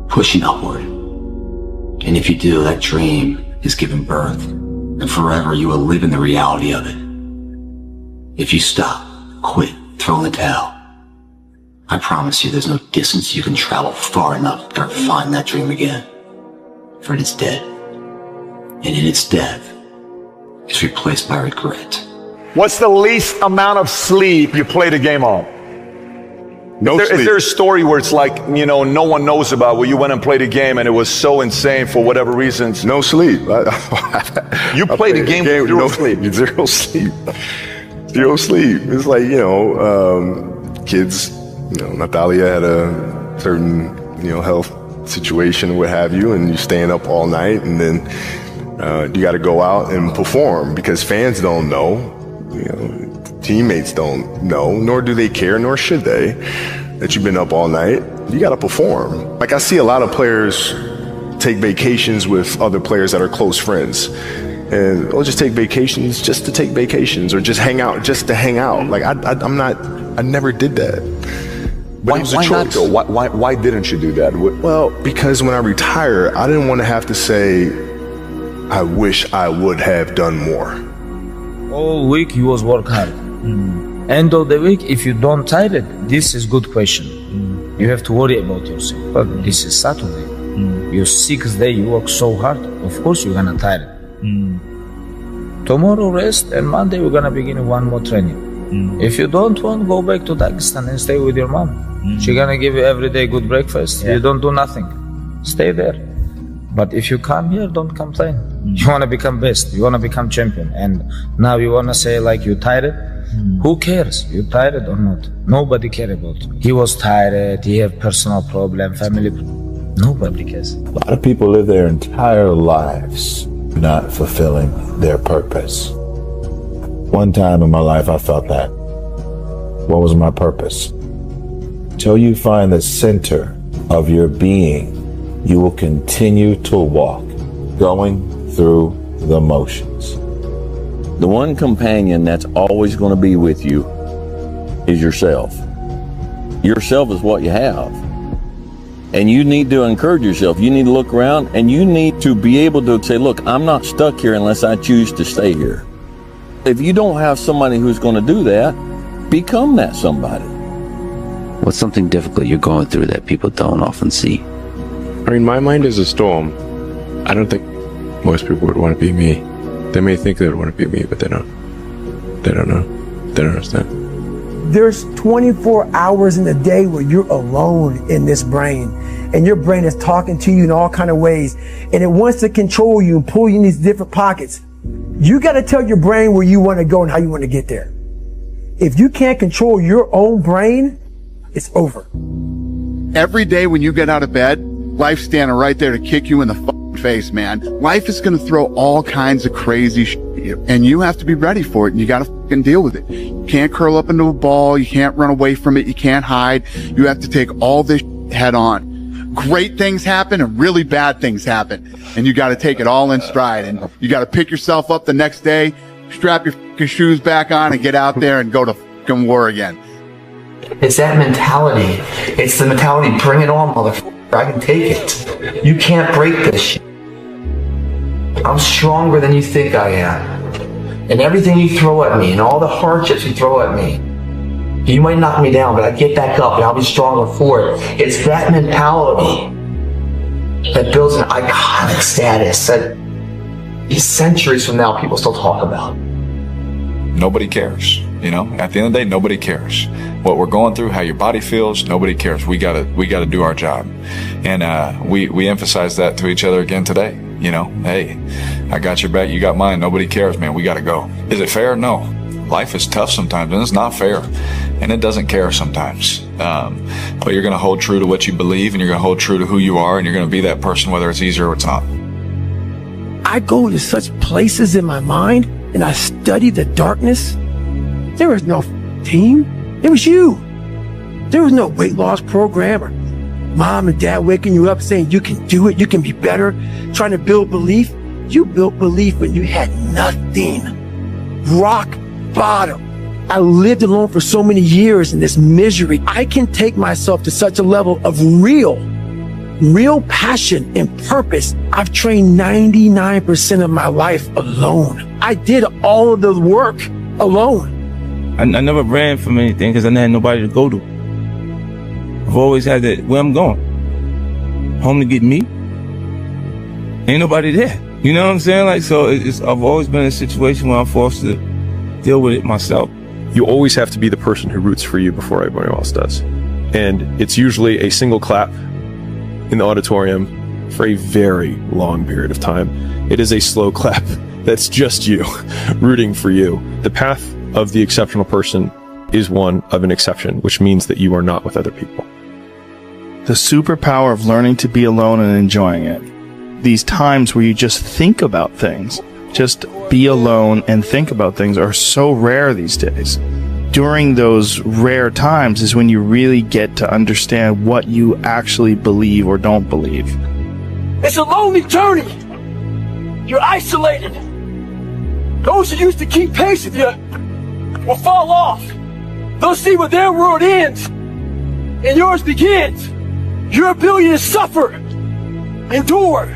pushing upward. And if you do, that dream is given birth, and forever you will live in the reality of it. If you stop, quit, throw in the towel, I promise you there's no distance you can travel far enough to find that dream again. For it is dead. And in its death, it's replaced by regret. What's the least amount of sleep you played a game on? Is there a story where it's like, you know, no one knows about, where you went and played a game and it was so insane for whatever reasons? No sleep. You played a game with zero sleep. Zero sleep. Zero sleep. It's like, you know, kids, you know, Natalia had a certain, you know, health situation or what have you, and you're staying up all night, and then you got to go out and perform because fans don't know, you know, teammates don't know, nor do they care, nor should they, that you've been up all night. You got to perform. Like, I see a lot of players take vacations with other players that are close friends, and they'll just take vacations just to take vacations, or just hang out just to hang out. Like, I never did that. But it was a choice. Why didn't you do that? Well, because when I retire, I didn't want to have to say, I wish I would have done more. All week you was work hard. End of the week, if you don't tire it, this is good question. You have to worry about yourself. But this is Saturday. Your 6th day, you work so hard. Of course you're gonna tire it. Tomorrow rest, and Monday we're gonna begin one more training. If you don't want, go back to Dagestan and stay with your mom. She's gonna give you every day good breakfast. You don't do nothing. Stay there. But if you come here, don't complain. You wanna become best. You wanna become champion. And now you wanna say like you tired? Who cares? You tired or not? Nobody cares about you. He was tired. He had personal problem, family. Nobody cares. A lot of people live their entire lives not fulfilling their purpose. One time in my life, I felt that. What was my purpose? Till you find the center of your being, you will continue to walk, going through the motions. The one companion that's always going to be with you is yourself. Yourself is what you have. And you need to encourage yourself. You need to look around, and you need to be able to say, look, I'm not stuck here unless I choose to stay here. If you don't have somebody who's going to do that, become that somebody. What's something difficult you're going through that people don't often see? I mean, my mind is a storm. I don't think most people would want to be me. They may think they would want to be me, but they don't. They don't know. They don't understand. There's 24 hours in a day where you're alone in this brain, and your brain is talking to you in all kind of ways, and it wants to control you and pull you in these different pockets. You got to tell your brain where you want to go and how you want to get there. If you can't control your own brain, it's over. Every day when you get out of bed, life's standing right there to kick you in the face, man. Life is going to throw all kinds of crazy shit at you, and you have to be ready for it, and you got to deal with it. You can't curl up into a ball. You can't run away from it. You can't hide. You have to take all this head on. Great things happen and really bad things happen, and you got to take it all in stride, and you got to pick yourself up the next day, strap your shoes back on, and get out there and go to fucking war again. It's that mentality. It's the mentality, bring it on, motherfucker. I can take it. You can't break this shit. I'm stronger than you think I am. And everything you throw at me and all the hardships you throw at me, you might knock me down, but I get back up and I'll be stronger for it. It's that mentality. that builds an iconic status that centuries from now people still talk about. Nobody cares. You know, at the end of the day, nobody cares. What we're going through, how your body feels, nobody cares. We gotta do our job. And we emphasize that to each other again today. You know, hey, I got your back, you got mine, nobody cares, man, we gotta go. Is it fair? No. Life is tough sometimes, and it's not fair. And it doesn't care sometimes. But you're gonna hold true to what you believe, and you're gonna hold true to who you are, and you're gonna be that person whether it's easy or it's not. I go to such places in my mind, and I study the darkness. There was no team. It was you. There was no weight loss program or mom and dad waking you up saying you can do it, you can be better, trying to build belief. You built belief when you had nothing. Rock bottom. I lived alone for so many years in this misery. I can take myself to such a level of real passion and purpose. I've trained 99% of my life alone. I did all of the work alone. I never ran from anything because I didn't have nobody to go to. I've always had that, where I'm going. Home to get me. Ain't nobody there. You know what I'm saying? Like, so I've always been in a situation where I'm forced to deal with it myself. You always have to be the person who roots for you before everybody else does. And it's usually a single clap in the auditorium for a very long period of time. It is a slow clap that's just you rooting for you. The path of the exceptional person is one of an exception, which means that you are not with other people. The superpower of learning to be alone and enjoying it. These times where you just think about things, just be alone and think about things, are so rare these days. During those rare times is when you really get to understand what you actually believe or don't believe. It's a lonely journey. You're isolated. Those who used to keep pace with you will fall off. They'll see where their world ends and yours begins. Your ability to suffer, endure,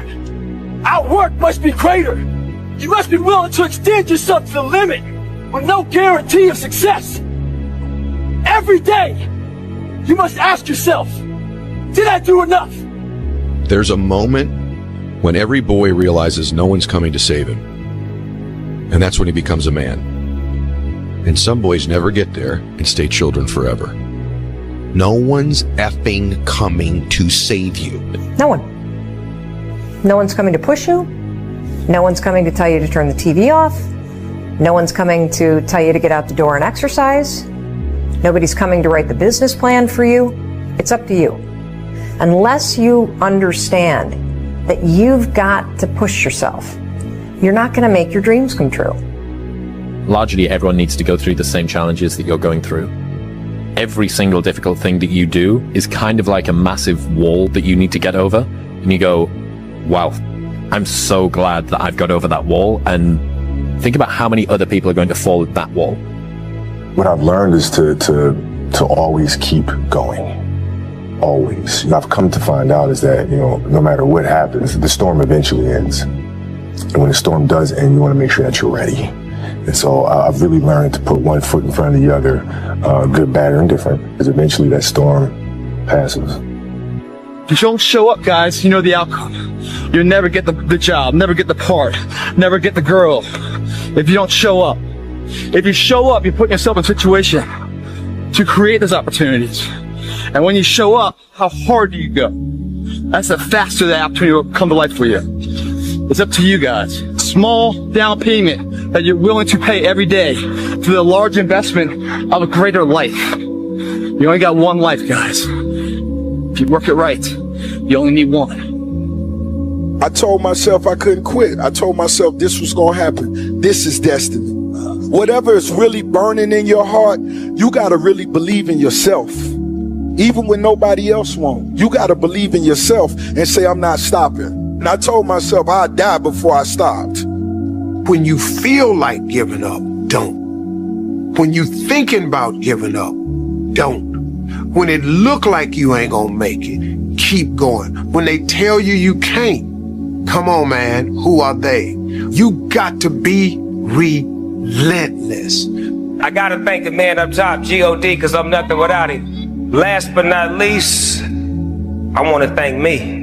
outwork must be greater. You must be willing to extend yourself to the limit with no guarantee of success. Every day, you must ask yourself, did I do enough? There's a moment when every boy realizes no one's coming to save him. And that's when he becomes a man. And some boys never get there and stay children forever. No one's effing coming to save you. No one. No one's coming to push you. No one's coming to tell you to turn the TV off. No one's coming to tell you to get out the door and exercise. Nobody's coming to write the business plan for you. It's up to you. Unless you understand that you've got to push yourself, you're not going to make your dreams come true. Largely, everyone needs to go through the same challenges that you're going through. Every single difficult thing that you do is kind of like a massive wall that you need to get over. And you go, wow, I'm so glad that I've got over that wall. And think about how many other people are going to fall at that wall. What I've learned is to always keep going. Always. I've come to find out is that, no matter what happens, the storm eventually ends. And when the storm does end, you want to make sure that you're ready. And so I've really learned to put one foot in front of the other, good, bad, or indifferent, because eventually that storm passes. If you don't show up, guys, you know the outcome. You'll never get the job, never get the part, never get the girl if you don't show up. If you show up, you're putting yourself in a situation to create those opportunities. And when you show up, how hard do you go? That's the faster the opportunity will come to life for you. It's up to you guys. Small down payment that you're willing to pay every day for the large investment of a greater life. You only got one life, guys. If you work it right, you only need one. I told myself I couldn't quit. I told myself this was going to happen. This is destiny. Whatever is really burning in your heart, you got to really believe in yourself. Even when nobody else won't. You got to believe in yourself and say, I'm not stopping. And I told myself I'd die before I stopped. When you feel like giving up, don't. When you thinking about giving up, don't. When it look like you ain't gonna make it, keep going. When they tell you you can't, come on, man, who are they? You got to be relentless. I gotta thank the man up top, G.O.D., because I'm nothing without him. Last but not least, I want to thank me.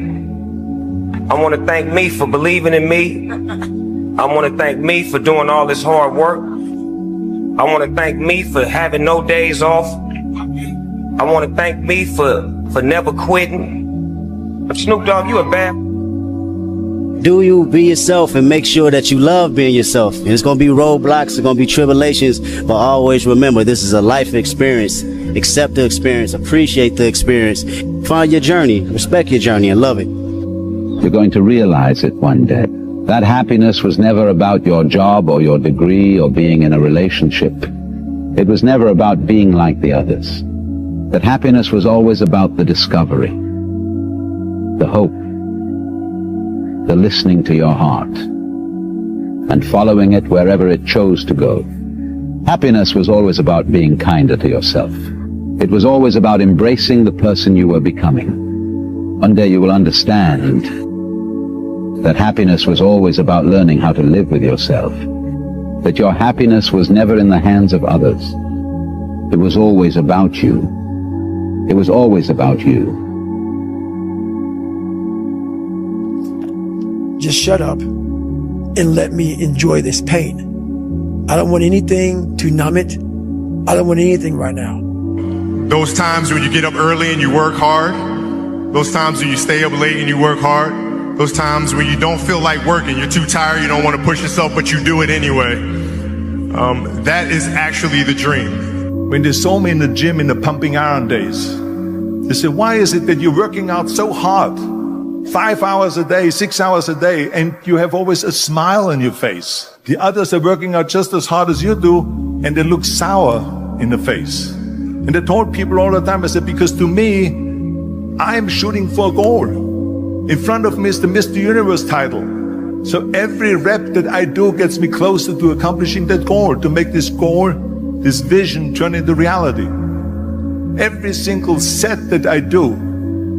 I want to thank me for believing in me. I want to thank me for doing all this hard work. I want to thank me for having no days off. I want to thank me for never quitting. Snoop Dogg, you a bad... Do you be yourself and make sure that you love being yourself. And it's going to be roadblocks, it's going to be tribulations, but always remember this is a life experience. Accept the experience, appreciate the experience, find your journey, respect your journey, and love it. You're going to realize it one day. That happiness was never about your job or your degree or being in a relationship. It was never about being like the others. That happiness was always about the discovery, the hope, the listening to your heart, and following it wherever it chose to go. Happiness was always about being kinder to yourself. It was always about embracing the person you were becoming. One day you will understand that happiness was always about learning how to live with yourself. That your happiness was never in the hands of others. It was always about you. It was always about you. Just shut up and let me enjoy this pain. I don't want anything to numb it. I don't want anything right now. Those times when you get up early and you work hard, those times when you stay up late and you work hard, those times when you don't feel like working, you're too tired, you don't want to push yourself, but you do it anyway. That is actually the dream. When they saw me in the gym in the pumping iron days, they said, why is it that you're working out so hard? 5 hours a day, 6 hours a day, and you have always a smile on your face. The others are working out just as hard as you do, and they look sour in the face. And I told people all the time, I said, because to me, I'm shooting for a goal. In front of me is the Mr. Universe title. So every rep that I do gets me closer to accomplishing that goal, to make this goal, this vision turn into reality. Every single set that I do,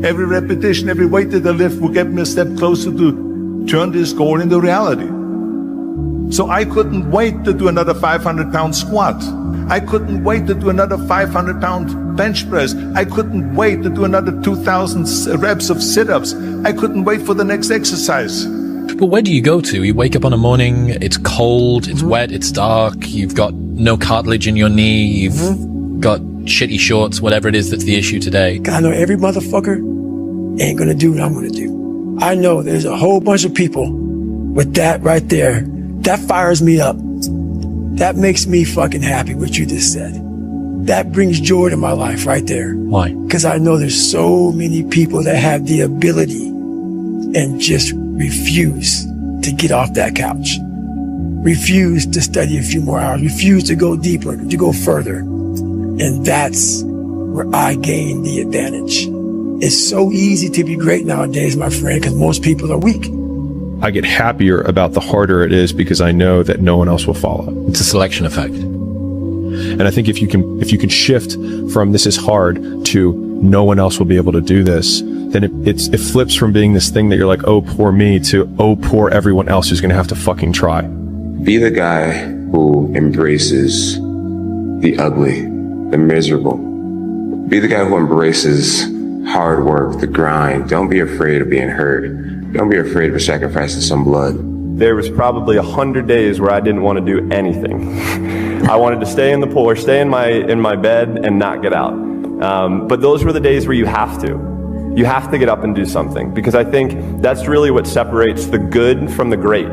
every repetition, every weight that I lift will get me a step closer to turn this goal into reality. So I couldn't wait to do another 500-pound squat. I couldn't wait to do another 500-pound bench press. I couldn't wait to do another 2,000 reps of sit-ups. I couldn't wait for the next exercise. But where do you go to? You wake up on a morning, it's cold, it's wet, it's dark, you've got no cartilage in your knee, you've got shitty shorts, whatever it is that's the issue today. I know every motherfucker ain't gonna do what I'm gonna do. I know there's a whole bunch of people with that right there. That fires me up. That makes me fucking happy, what you just said. That brings joy to my life right there. Why? Because I know there's so many people that have the ability and just refuse to get off that couch. Refuse to study a few more hours. Refuse to go deeper, to go further. And that's where I gain the advantage. It's so easy to be great nowadays, my friend, because most people are weak. I get happier about the harder it is because I know that no one else will follow. It's a selection effect. And I think if you can shift from this is hard to no one else will be able to do this, then it flips from being this thing that you're like, oh, poor me, to oh, poor everyone else who's going to have to fucking try. Be the guy who embraces the ugly, the miserable. Be the guy who embraces hard work, the grind. Don't be afraid of being hurt. Don't be afraid of sacrificing some blood. There was probably 100 days where I didn't want to do anything. I wanted to stay in the pool or stay in my bed and not get out. But those were the days where you have to. You have to get up and do something, because I think that's really what separates the good from the great.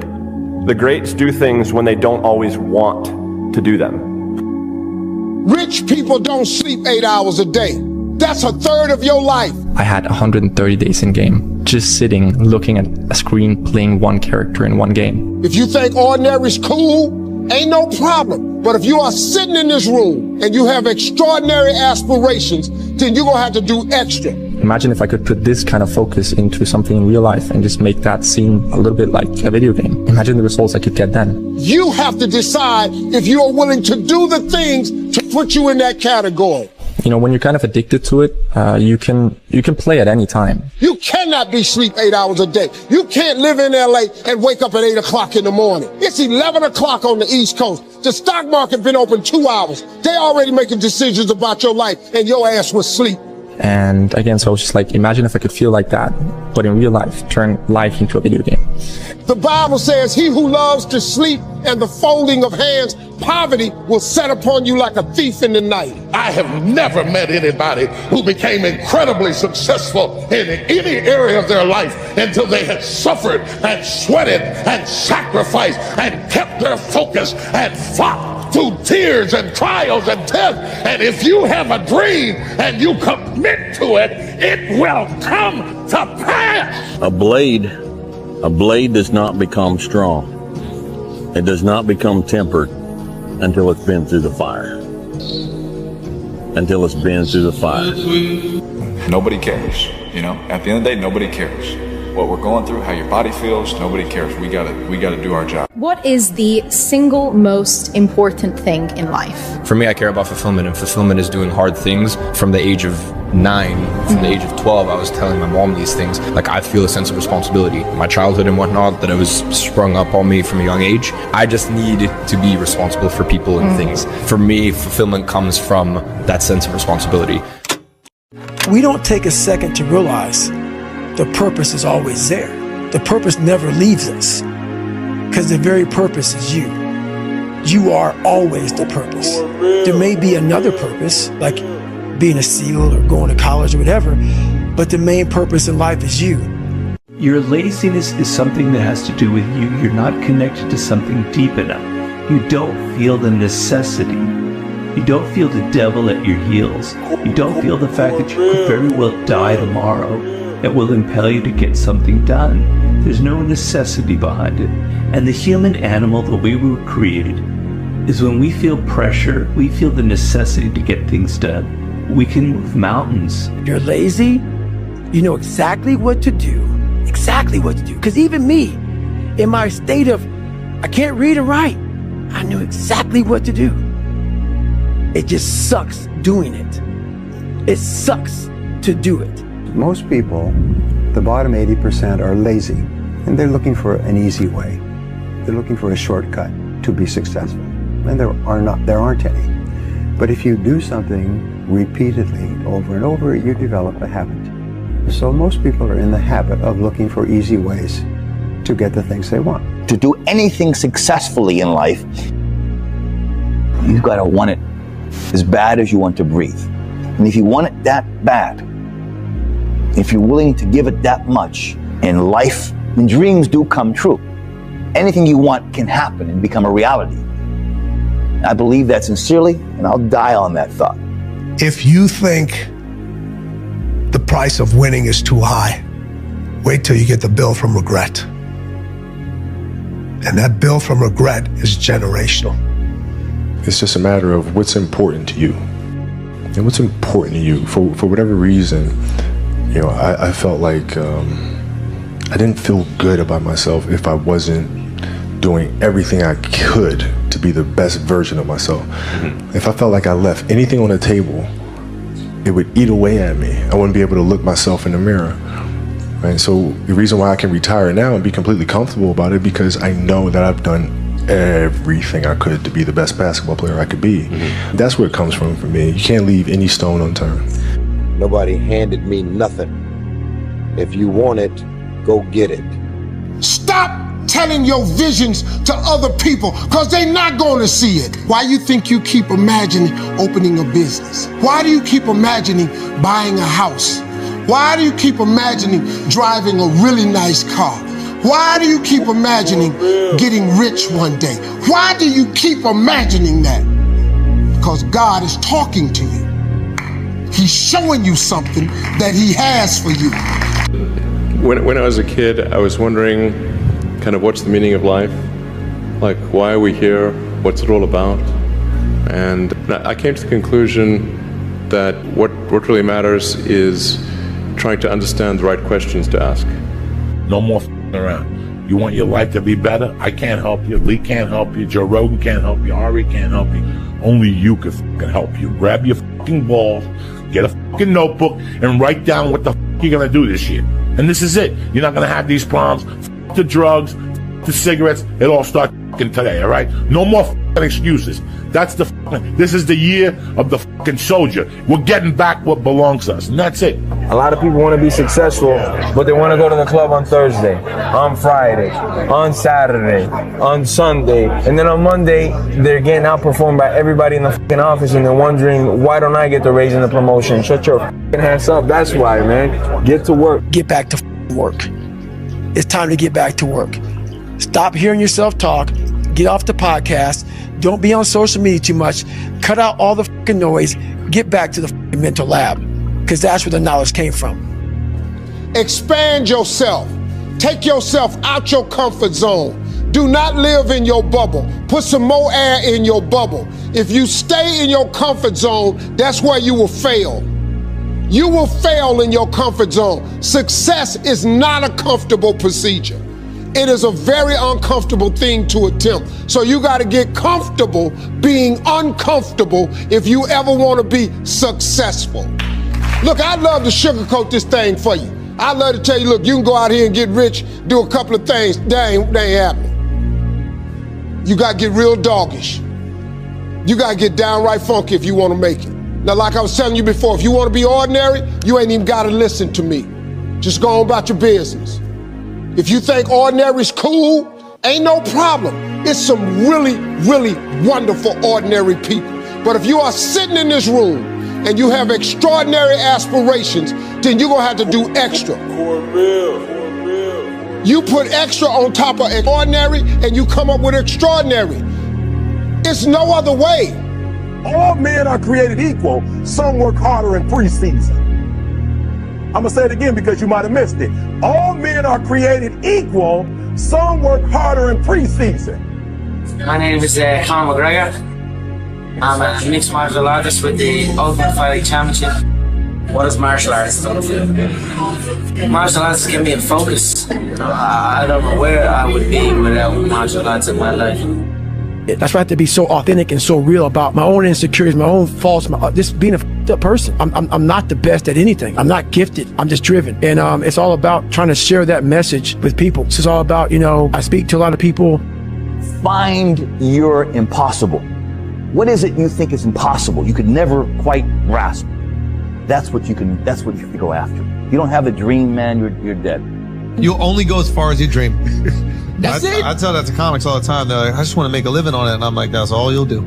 The greats do things when they don't always want to do them. Rich people don't sleep 8 hours a day. That's a third of your life. I had 130 days in game, just sitting, looking at a screen, playing one character in one game. If you think ordinary's cool, ain't no problem. But if you are sitting in this room and you have extraordinary aspirations, then you're gonna have to do extra. Imagine if I could put this kind of focus into something in real life and just make that seem a little bit like a video game. Imagine the results I could get then. You have to decide if you are willing to do the things to put you in that category. You know, when you're kind of addicted to it, you can play at any time. You cannot be sleep 8 hours a day. You can't live in LA and wake up at 8 o'clock in the morning. It's 11 o'clock on the East Coast. The stock market been open 2 hours. They already making decisions about your life and your ass was sleep. And again, so I was just like, imagine if I could feel like that, but in real life, turn life into a video game. The Bible says, he who loves to sleep and the folding of hands, poverty will set upon you like a thief in the night. I have never met anybody who became incredibly successful in any area of their life until they had suffered and sweated and sacrificed and kept their focus and fought through tears and trials and tests. And if you have a dream and you commit to it, it will come to pass. A blade does not become strong. It does not become tempered until it's been through the fire. Until it's been through the fire. Nobody cares, you know? At the end of the day, nobody cares. What we're going through, how your body feels, nobody cares. We gotta do our job. What is the single most important thing in life? For me, I care about fulfillment, and fulfillment is doing hard things. From the age of 9, from the age of 12, I was telling my mom these things. Like, I feel a sense of responsibility. My childhood and whatnot, that it was sprung up on me from a young age. I just need to be responsible for people and things. For me, fulfillment comes from that sense of responsibility. We don't take a second to realize the purpose is always there. The purpose never leaves us, because the very purpose is you. You are always the purpose. There may be another purpose, like being a SEAL or going to college or whatever, but the main purpose in life is you. Your laziness is something that has to do with you. You're not connected to something deep enough. You don't feel the necessity. You don't feel the devil at your heels. You don't feel the fact that you could very well die tomorrow. It will impel you to get something done. There's no necessity behind it. And the human animal, the way we were created, is when we feel pressure, we feel the necessity to get things done. We can move mountains. You're lazy, you know exactly what to do. Exactly what to do. Because even me, in my state of, I can't read and write, I knew exactly what to do. It just sucks doing it. It sucks to do it. Most people, the bottom 80%, are lazy, and they're looking for an easy way. They're looking for a shortcut to be successful, and there aren't any. But if you do something repeatedly, over and over, you develop a habit. So most people are in the habit of looking for easy ways to get the things they want. To do anything successfully in life, you've got to want it as bad as you want to breathe. And if you want it that bad, if you're willing to give it that much in life, and dreams do come true. Anything you want can happen and become a reality. I believe that sincerely, and I'll die on that thought. If you think the price of winning is too high, wait till you get the bill from regret. And that bill from regret is generational. It's just a matter of what's important to you. And what's important to you, for whatever reason, you know, I felt like I didn't feel good about myself if I wasn't doing everything I could to be the best version of myself. If I felt like I left anything on the table, it would eat away at me. I wouldn't be able to look myself in the mirror. And so the reason why I can retire now and be completely comfortable about it, because I know that I've done everything I could to be the best basketball player I could be. That's where it comes from for me. You can't leave any stone unturned. Nobody handed me nothing. If you want it, go get it. Stop telling your visions to other people, because they're not going to see it. Why you think you keep imagining opening a business? Why do you keep imagining buying a house? Why do you keep imagining driving a really nice car? Why do you keep imagining getting rich one day? Why do you keep imagining that? Because God is talking to you. He's showing you something that he has for you. When I was a kid, I was wondering kind of what's the meaning of life? Like, why are we here? What's it all about? And I came to the conclusion that what really matters is trying to understand the right questions to ask. No more around. You want your life to be better? I can't help you. Lee can't help you. Joe Rogan can't help you. Ari can't help you. Only you can help you. Grab your balls, get a notebook, and write down what the you're gonna do this year. And this is it. You're not gonna have these problems. The drugs, to cigarettes, it all starts today, all right? No more excuses. That's this is the year of the soldier. We're getting back what belongs to us, and that's it. A lot of people want to be successful, but they want to go to the club on Thursday, on Friday, on Saturday, on Sunday, and then on Monday, they're getting outperformed by everybody in the office, and they're wondering, why don't I get the raise and the promotion? Shut your ass up. That's why, man. Get to work. Get back to work. It's time to get back to work. Stop hearing yourself talk. Get off the podcast. Don't be on social media too much. Cut out all the noise. Get back to the mental lab, because that's where the knowledge came from. Expand yourself. Take yourself out your comfort zone. Do not live in your bubble. Put some more air in your bubble. If you stay in your comfort zone, that's where you will fail. You will fail in your comfort zone. Success is not a comfortable procedure. It is a very uncomfortable thing to attempt. So you got to get comfortable being uncomfortable if you ever want to be successful. Look, I'd love to sugarcoat this thing for you. I'd love to tell you, look, you can go out here and get rich, do a couple of things. That ain't happening. You got to get real doggish. You got to get downright funky if you want to make it. Now, like I was telling you before, if you want to be ordinary, you ain't even got to listen to me. Just go on about your business. If you think ordinary is cool, ain't no problem. It's some really, really wonderful ordinary people. But if you are sitting in this room and you have extraordinary aspirations, then you're gonna have to do extra. You put extra on top of ordinary and you come up with extraordinary. It's no other way. All men are created equal. Some work harder in preseason. I'm gonna say it again because you might have missed it. All men are created equal. Some work harder in preseason. My name is Conor McGregor. I'm a mixed martial artist with the Ultimate Fighting Championship. What is martial arts? Martial arts give me a focus. I don't know where I would be without martial arts in my life. That's why I have to be so authentic and so real about my own insecurities, my own faults, just being a person. I'm not the best at anything. I'm not gifted. I'm just driven. And it's all about trying to share that message with people. It's all about, I speak to a lot of people. Find your impossible. What is it you think is impossible? You could never quite grasp. That's what you can go after. You don't have a dream, man, you're dead. You'll only go as far as you dream. That's it. I tell that to comics all the time. They're like, I just want to make a living on it. And I'm like, that's all you'll do.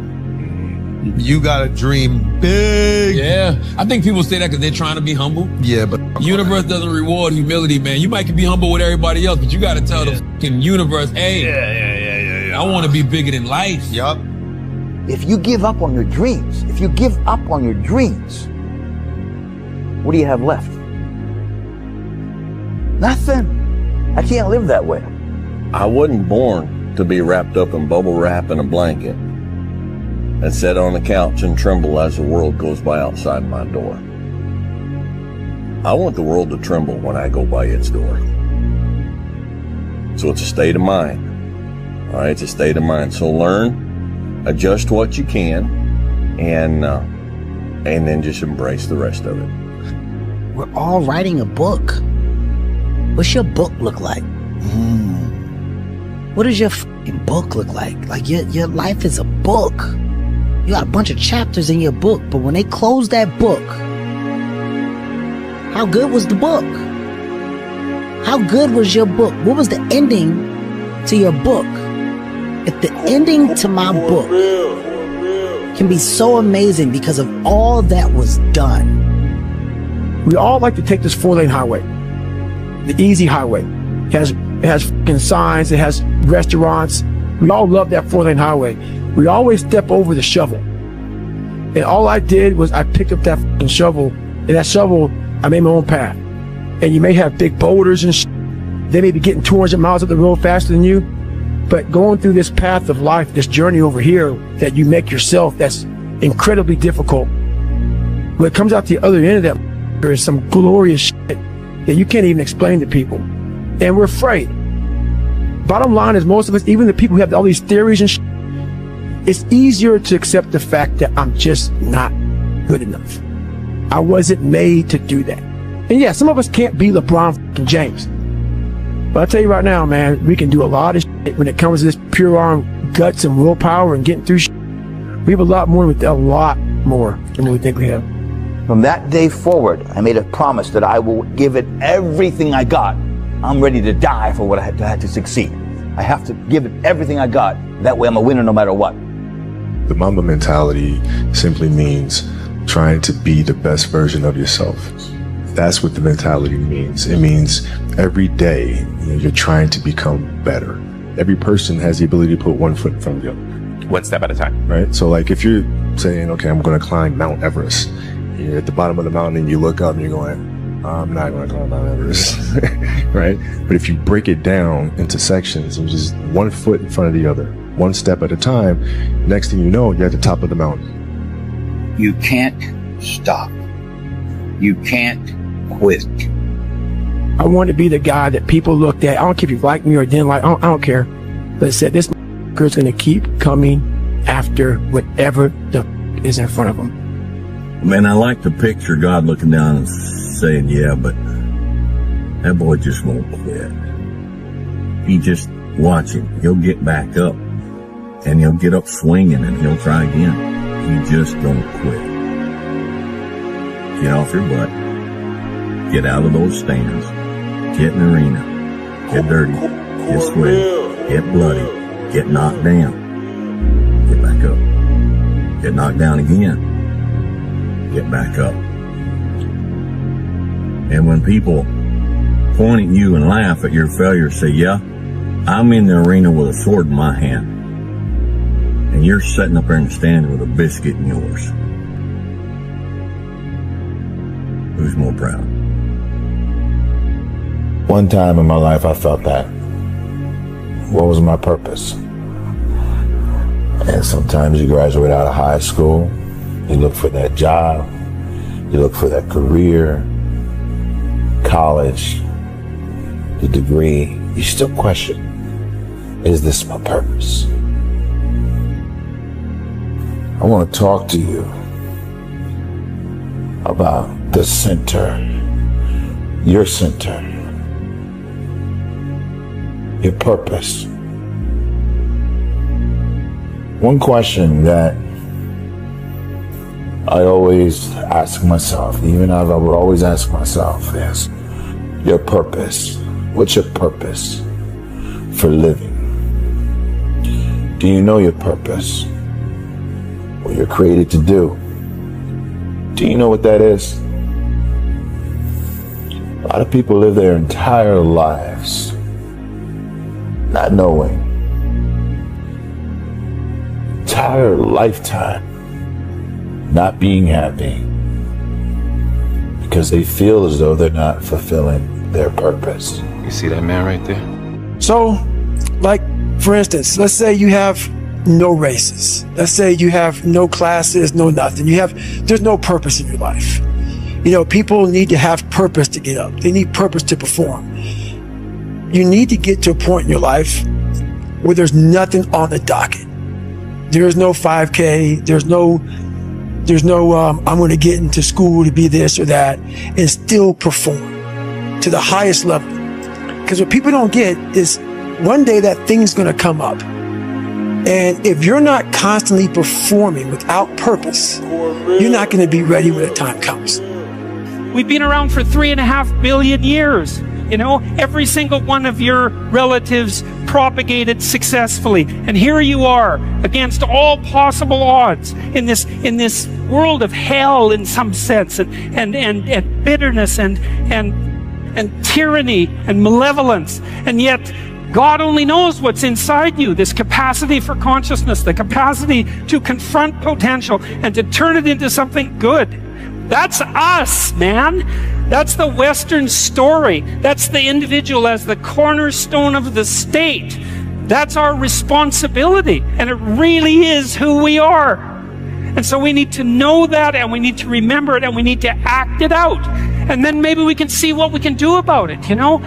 You got to dream big. Yeah. I think people say that because they're trying to be humble. Yeah, but universe doesn't reward humility, man. You might be humble with everybody else, but you got to tell the fucking universe, hey, I want to be bigger than life. Yup. If you give up on your dreams, what do you have left? Nothing. I can't live that way. I wasn't born to be wrapped up in bubble wrap and a blanket and sit on the couch and tremble as the world goes by outside my door. I want the world to tremble when I go by its door. So it's a state of mind. All right, it's a state of mind. So learn, adjust what you can, and then just embrace the rest of it. We're all writing a book. What's your book look like? What does your fucking book look like? Like your life is a book. You got a bunch of chapters in your book, but when they close that book, how good was the book? How good was your book? What was the ending to your book? If the ending to my book can be so amazing because of all that was done. We all like to take this 4-lane highway, the easy highway. It has fucking signs, it has restaurants. We all love that 4-lane highway. We always step over the shovel. And all I did was I picked up that fucking shovel, and that shovel, I made my own path. And you may have big boulders and they may be getting 200 miles up the road faster than you, but going through this path of life, this journey over here that you make yourself, that's incredibly difficult. When it comes out the other end of that, there is some glorious shit that you can't even explain to people. And we're afraid. Bottom line is, most of us, even the people who have all these theories and shit, it's easier to accept the fact that I'm just not good enough. I wasn't made to do that. And yeah, some of us can't be LeBron James. But I tell you right now, man, we can do a lot of shit when it comes to this pure arm guts and willpower and getting through shit. We have a lot more than we think we have. From that day forward, I made a promise that I will give it everything I got. I'm ready to die for what I had to succeed. I have to give it everything I got. That way I'm a winner no matter what. The Mamba mentality simply means trying to be the best version of yourself. That's what the mentality means. It means every day you're trying to become better. Every person has the ability to put one foot in front of the other. One step at a time. Right? So like if you're saying, okay, I'm going to climb Mount Everest. You're at the bottom of the mountain and you look up and you're going, I'm not going to climb Mount Everest. Right? But if you break it down into sections and just one foot in front of the other, one step at a time, next thing you know, you're at the top of the mountain. You can't stop. You can't quit. I want to be the guy that people looked at. I don't care if you like me or didn't like. I don't care. But said this is going to keep coming after whatever the is in front of them. Man, I like to picture God looking down and saying, yeah, but that boy just won't quit. He just watch him. He'll get back up and he'll get up swinging and he'll try again. He just don't quit. Get off your butt. Get out of those stands. Get in the arena. Get dirty. Get sweaty. Get bloody. Get knocked down. Get back up. Get knocked down again. Get back up. And when people point at you and laugh at your failure, say, yeah, I'm in the arena with a sword in my hand. And you're sitting up there in the stand with a biscuit in yours. Who's more proud? One time in my life I felt that. What was my purpose? And sometimes you graduate out of high school, you look for that job, you look for that career, college, the degree, you still question, is this my purpose? I want to talk to you about the center, your center, your purpose. One question that I always ask myself, even as I would always ask myself, is your purpose. What's your purpose for living? Do you know your purpose? What you're created to do? Do you know what that is? A lot of people live their entire lives not knowing. Entire lifetime not being happy because they feel as though they're not fulfilling their purpose. You see that man right there? So, like, for instance, let's say you have no races. Let's say you have no classes, no nothing. There's no purpose in your life. You know, people need to have purpose to get up. They need purpose to perform. You need to get to a point in your life where there's nothing on the docket. There's no 5K. There's no, I'm going to get into school to be this or that and still perform to the highest level. Because what people don't get is one day that thing's going to come up. And if you're not constantly performing without purpose, you're not going to be ready when the time comes. We've been around for 3.5 billion years. You know, every single one of your relatives propagated successfully. And here you are against all possible odds in this world of hell in some sense, and bitterness and tyranny and malevolence. And yet God only knows what's inside you, this capacity for consciousness, the capacity to confront potential and to turn it into something good. That's us, man. That's the Western story. That's the individual as the cornerstone of the state. That's our responsibility, and it really is who we are. And so we need to know that, and we need to remember it, and we need to act it out. And then maybe we can see what we can do about it, you know?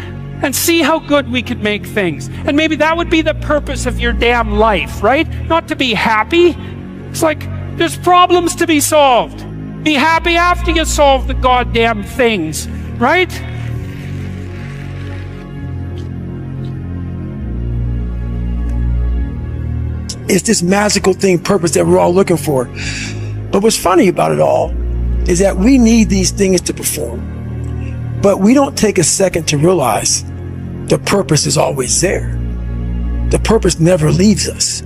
And see how good we could make things. And maybe that would be the purpose of your damn life, right? Not to be happy. It's like, there's problems to be solved. Be happy after you solve the goddamn things, right? It's this magical thing, purpose that we're all looking for. But what's funny about it all is that we need these things to perform, but we don't take a second to realize the purpose is always there. The purpose never leaves us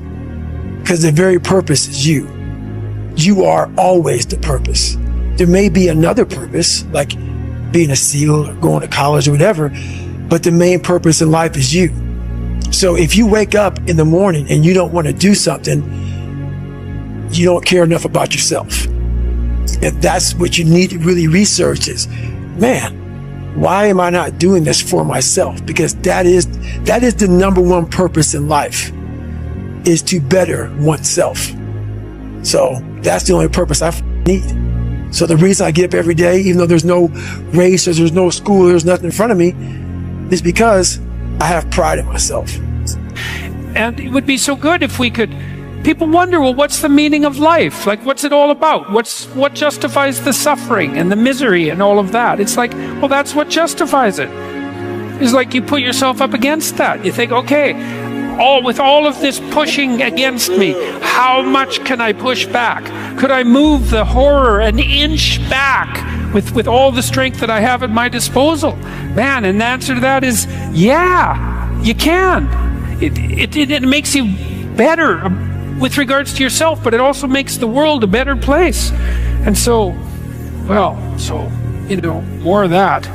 because the very purpose is you. You are always the purpose. There may be another purpose, like being a SEAL or going to college or whatever, but the main purpose in life is you. So if you wake up in the morning and you don't want to do something, you don't care enough about yourself. If that's what you need to really research is, man, why am I not doing this for myself? Because that is the number one purpose in life, is to better oneself. So that's the only purpose I need. So the reason I get up every day, even though there's no race or there's no school, there's nothing in front of me, is because I have pride in myself. And it would be so good if we could, people wonder, well, what's the meaning of life? Like, what's it all about? What justifies the suffering and the misery and all of that? It's like, well, that's what justifies it. It's like you put yourself up against that. You think, okay, with all of this pushing against me, how much can I push back? Could I move the horror an inch back with all the strength that I have at my disposal? Man, and the answer to that is, yeah, you can. It makes you better with regards to yourself, but it also makes the world a better place. And so, well, more of that.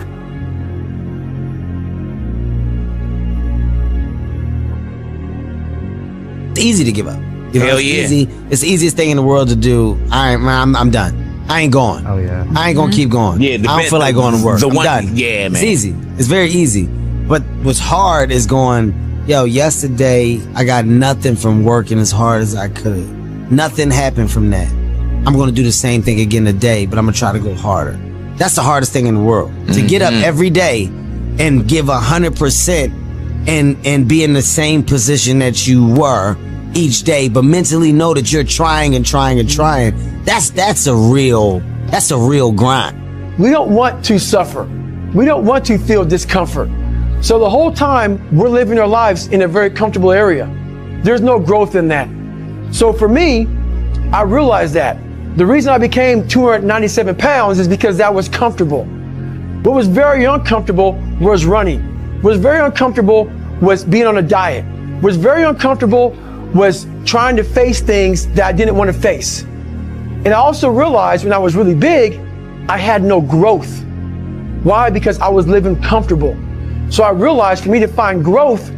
It's easy to give up. Hell yeah. It's the easiest thing in the world to do. I'm done. I ain't going. Oh yeah. I ain't gonna keep going. Yeah, I don't feel like going to work. I'm done. Yeah, man. It's easy. It's very easy. But what's hard is going, yesterday I got nothing from working as hard as I could. Nothing happened from that. I'm gonna do the same thing again today, but I'm gonna try to go harder. That's the hardest thing in the world. To get up every day and give 100% and be in the same position that you were each day, but mentally know that you're trying and trying and trying. That's a real grind. We don't want to suffer. We don't want to feel discomfort. So the whole time we're living our lives in a very comfortable area. There's no growth in that. So for me, I realized that the reason I became 297 pounds is because that was comfortable. What was very uncomfortable was running. What was very uncomfortable was being on a diet. What was very uncomfortable was trying to face things that I didn't want to face. And I also realized when I was really big, I had no growth. Why? Because I was living comfortable. So I realized for me to find growth,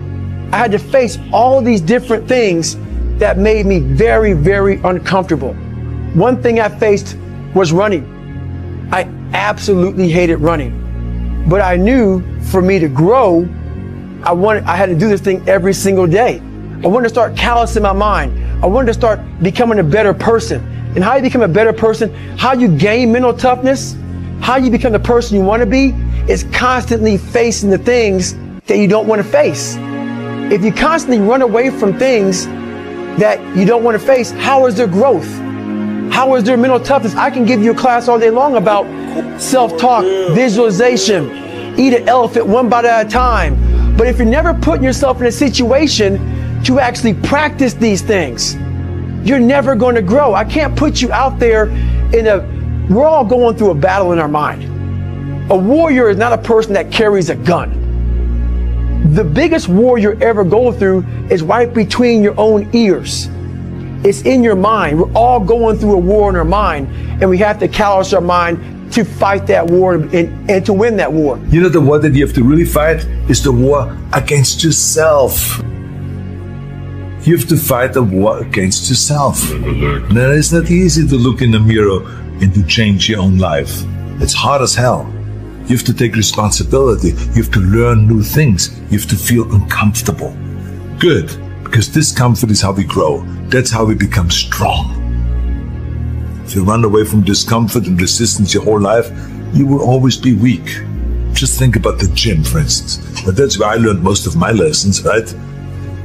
I had to face all these different things that made me very, very uncomfortable. One thing I faced was running. I absolutely hated running. But I knew for me to grow, I had to do this thing every single day. I wanted to start callousing my mind. I wanted to start becoming a better person. And how you become a better person, how you gain mental toughness, how you become the person you want to be, is constantly facing the things that you don't want to face. If you constantly run away from things that you don't want to face, how is there growth? How is there mental toughness? I can give you a class all day long about self-talk, visualization, eat an elephant one bite at a time. But if you're never putting yourself in a situation to actually practice these things, you're never going to grow. I can't put you out there we're all going through a battle in our mind. A warrior is not a person that carries a gun. The biggest war you're ever going through is right between your own ears. It's in your mind. We're all going through a war in our mind, and we have to callous our mind to fight that war and to win that war. You know, the war that you have to really fight is the war against yourself. You have to fight a war against yourself. Now, it's not easy to look in the mirror and to change your own life. It's hard as hell. You have to take responsibility. You have to learn new things. You have to feel uncomfortable. Good, because discomfort is how we grow. That's how we become strong. If you run away from discomfort and resistance your whole life, you will always be weak. Just think about the gym, for instance. But that's where I learned most of my lessons, right?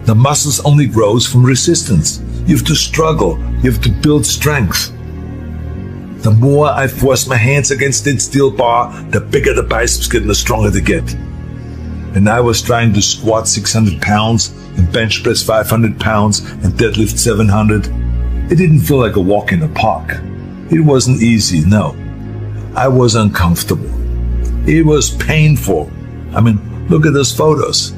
The muscles only grows from resistance. You have to struggle. You have to build strength. The more I force my hands against that steel bar, the bigger the biceps get and the stronger they get. and I was trying to squat 600 pounds and bench press 500 pounds and deadlift 700, it didn't feel like a walk in the park. It wasn't easy, no. I was uncomfortable. It was painful. I mean, look at those photos.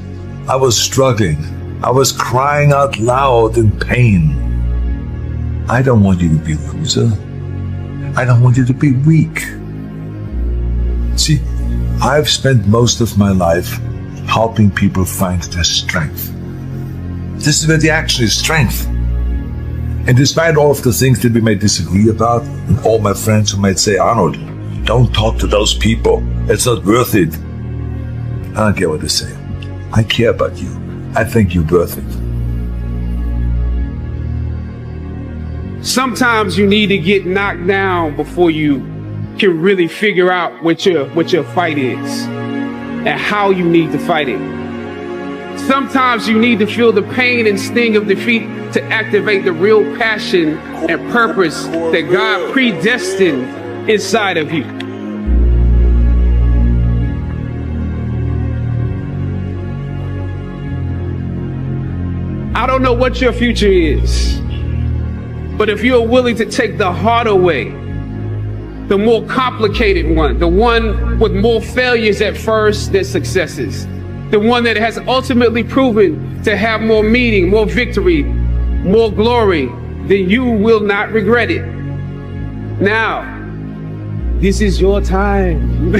I was struggling. I was crying out loud in pain. I don't want you to be a loser. I don't want you to be weak. See, I've spent most of my life helping people find their strength. This is where the action is, strength. And despite all of the things that we may disagree about, and all my friends who might say, Arnold, don't talk to those people. It's not worth it. I don't care what they say. I care about you. I think you're worth it. Sometimes you need to get knocked down before you can really figure out what your fight is and how you need to fight it. Sometimes you need to feel the pain and sting of defeat to activate the real passion and purpose that God predestined inside of you. I don't know what your future is, but if you're willing to take the harder way, the more complicated one, the one with more failures at first than successes, the one that has ultimately proven to have more meaning, more victory, more glory, then you will not regret it. Now, this is your time.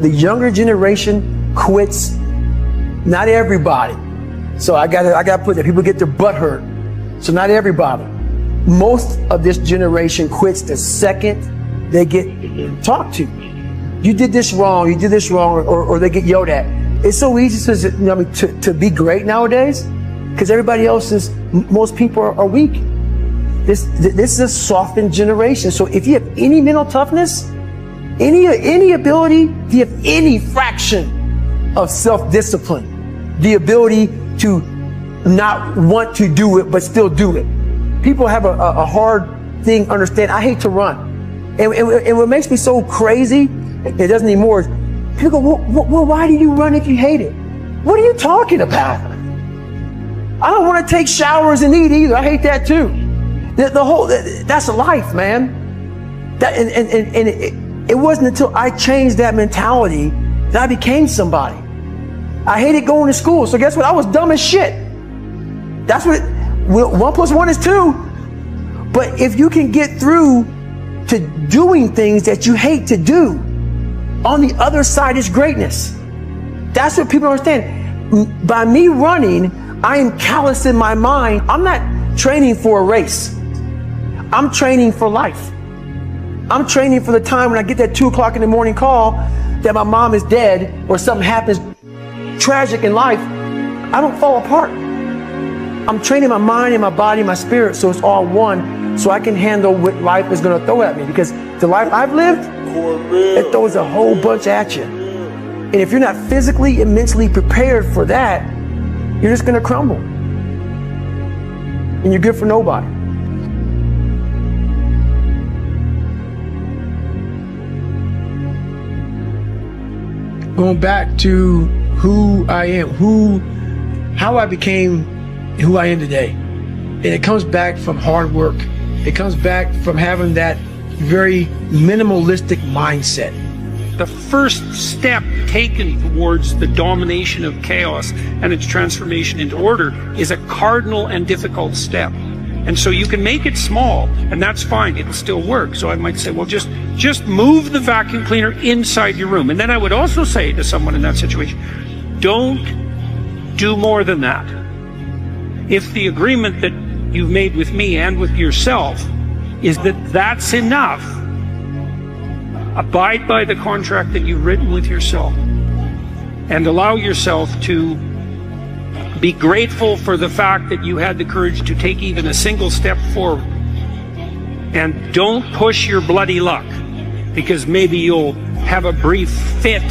The younger generation quits. Not everybody. So I gotta put that. People get their butt hurt. So not everybody. Most of this generation quits the second they get talked to. You did this wrong, or they get yelled at. It's so easy to be great nowadays because everybody else is, most people are weak. This is a softened generation. So if you have any mental toughness, any ability, if you have any fraction of self-discipline, the ability to not want to do it but still do it. People have a hard thing understand. I hate to run. And what makes me so crazy, it doesn't anymore, people go, well, why do you run if you hate it? What are you talking about? I don't want to take showers and eat either. I hate that too. That's a life, man. It wasn't until I changed that mentality that I became somebody. I hated going to school, so guess what? I was dumb as shit. That's what 1 + 1 is 2. But if you can get through to doing things that you hate to do, on the other side is greatness. That's what people understand. By me running, I am callous in my mind. I'm not training for a race. I'm training for life. I'm training for the time when I get that 2 o'clock in the morning call that my mom is dead or something happens tragic in life. I don't fall apart. I'm training my mind and my body and my spirit so it's all one, so I can handle what life is going to throw at me. Because the life I've lived, it throws a whole bunch at you. And if you're not physically and mentally prepared for that, you're just going to crumble. And you're good for nobody. Going back to who I am, how I became who I am today. And it comes back from hard work. It comes back from having that very minimalistic mindset. The first step taken towards the domination of chaos and its transformation into order is a cardinal and difficult step. And so you can make it small, and that's fine, it'll still work. So I might say, well, just move the vacuum cleaner inside your room. And then I would also say to someone in that situation, don't do more than that. If the agreement that you've made with me and with yourself is that that's enough, abide by the contract that you've written with yourself and allow yourself to be grateful for the fact that you had the courage to take even a single step forward. And don't push your bloody luck, because maybe you'll have a brief fit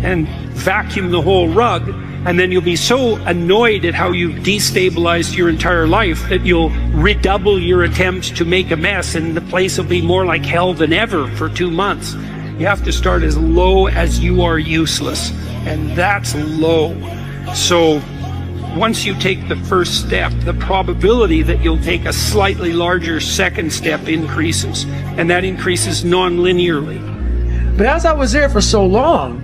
and vacuum the whole rug, and then you'll be so annoyed at how you've destabilized your entire life that you'll redouble your attempts to make a mess, and the place will be more like hell than ever for 2 months. You have to start as low as you are useless, and that's low. So once you take the first step, the probability that you'll take a slightly larger second step increases, and that increases non-linearly. But as I was there for so long,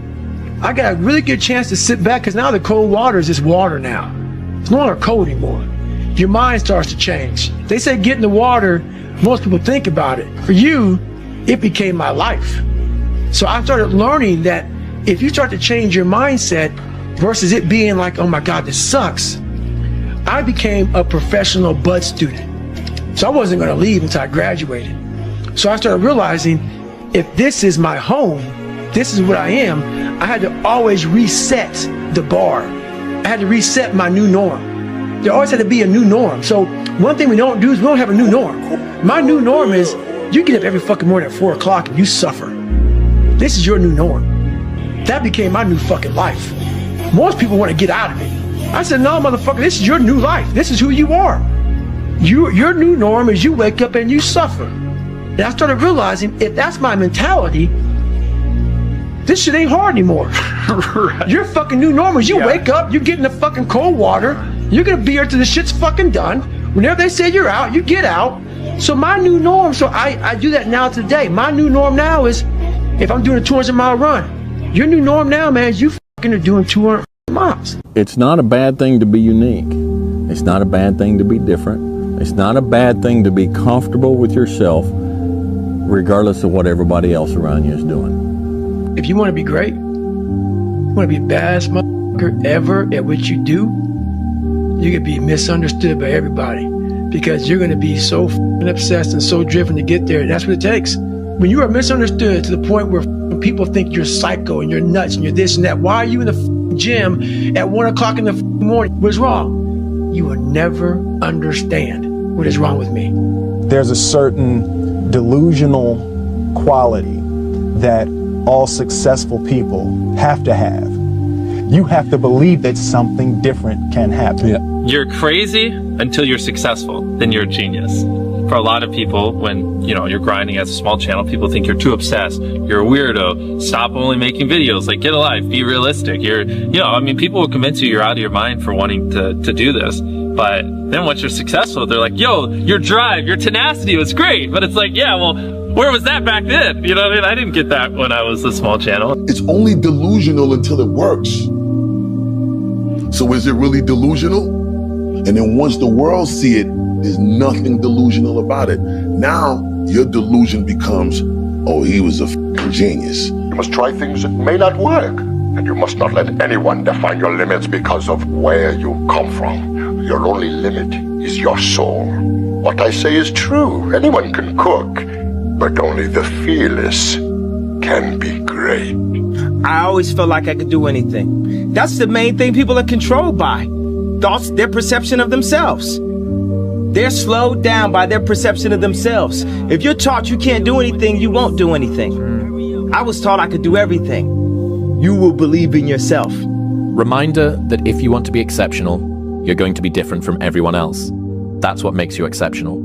I got a really good chance to sit back, because now the cold water is just water now. It's no longer cold anymore. Your mind starts to change. They say get in the water, most people think about it. For you, it became my life. So I started learning that if you start to change your mindset versus it being like, oh my God, this sucks, I became a professional bud student. So I wasn't going to leave until I graduated. So I started realizing if this is my home, this is what I am, I had to always reset the bar. I had to reset my new norm. There always had to be a new norm. So one thing we don't do is we don't have a new norm. My new norm is you get up every fucking morning at 4 o'clock and you suffer. This is your new norm. That became my new fucking life. Most people want to get out of it. I said, no, motherfucker, this is your new life. This is who you are. Your new norm is you wake up and you suffer. And I started realizing if that's my mentality, this shit ain't hard anymore. Right. Your fucking new norm is you wake up, you get in the fucking cold water, you're gonna be here till the shit's fucking done. Whenever they say you're out, you get out. So my new norm, so I do that now today. My new norm now is if I'm doing a 200-mile run. Your new norm now, man, is you fucking are doing 200 miles. It's not a bad thing to be unique. It's not a bad thing to be different. It's not a bad thing to be comfortable with yourself, regardless of what everybody else around you is doing. If you want to be great, you want to be the baddest motherfucker ever at what you do, you're going to be misunderstood by everybody because you're going to be so obsessed and so driven to get there. And that's what it takes. When you are misunderstood to the point where people think you're psycho and you're nuts and you're this and that, why are you in the gym at 1 o'clock in the morning? What's wrong? You will never understand what is wrong with me. There's a certain delusional quality that all successful people have to have. You have to believe that something different can happen. Yeah. You're crazy until you're successful, then you're a genius. For a lot of people, when you're grinding as a small channel, people think you're too obsessed, you're a weirdo, stop only making videos, like get a life, be realistic. People will convince you're out of your mind for wanting to do this. But then once you're successful, they're like, yo, your drive, your tenacity was great. But it's like, yeah, well, where was that back then? You know what I mean? I didn't get that when I was a small channel. It's only delusional until it works. So is it really delusional? And then once the world see it, there's nothing delusional about it. Now your delusion becomes, oh, he was a genius. You must try things that may not work. And you must not let anyone define your limits because of where you come from. Your only limit is your soul. What I say is true. Anyone can cook, but only the fearless can be great. I always felt like I could do anything. That's the main thing people are controlled by. Thoughts, their perception of themselves. They're slowed down by their perception of themselves. If you're taught you can't do anything, you won't do anything. I was taught I could do everything. You will believe in yourself. Reminder that if you want to be exceptional, you're going to be different from everyone else. That's what makes you exceptional.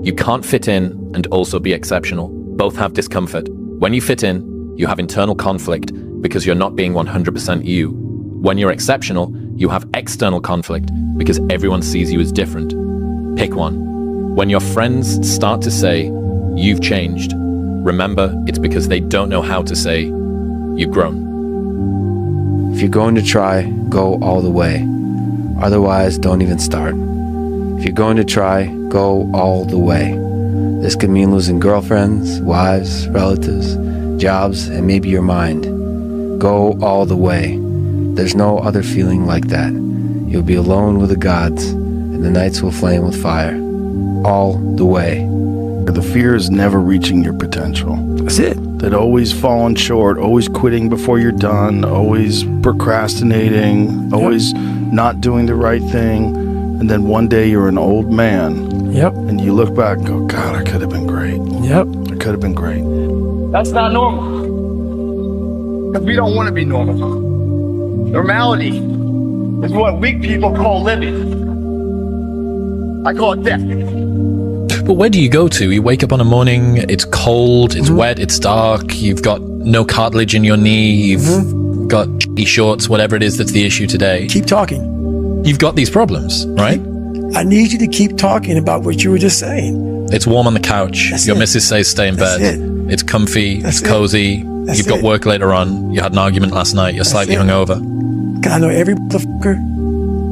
You can't fit in and also be exceptional. Both have discomfort. When you fit in, you have internal conflict because you're not being 100% you. When you're exceptional, you have external conflict because everyone sees you as different. Pick one. When your friends start to say, you've changed, remember it's because they don't know how to say, you've grown. If you're going to try, go all the way. Otherwise, don't even start. If you're going to try, go all the way. This could mean losing girlfriends, wives, relatives, jobs, and maybe your mind. Go all the way. There's no other feeling like that. You'll be alone with the gods, and the nights will flame with fire. All the way. The fear is never reaching your potential. That's it. That always falling short, always quitting before you're done, always procrastinating, always not doing the right thing. And then one day you're an old man. Yep. And you look back and go, God, I could have been great. Yep. I could have been great. That's not normal. Because we don't want to be normal. Normality is what weak people call living. I call it death. But where do you go to? You wake up on a morning, it's cold, it's wet, it's dark, you've got no cartilage in your knee, you've got shorts, whatever it is that's the issue today. Keep talking. You've got these problems, right? I need you to keep talking about what you were just saying. It's warm on the couch. Your missus says stay in bed. It's comfy. It's cozy. You've got work later on. You had an argument last night. You're slightly hungover. Because I know every motherfucker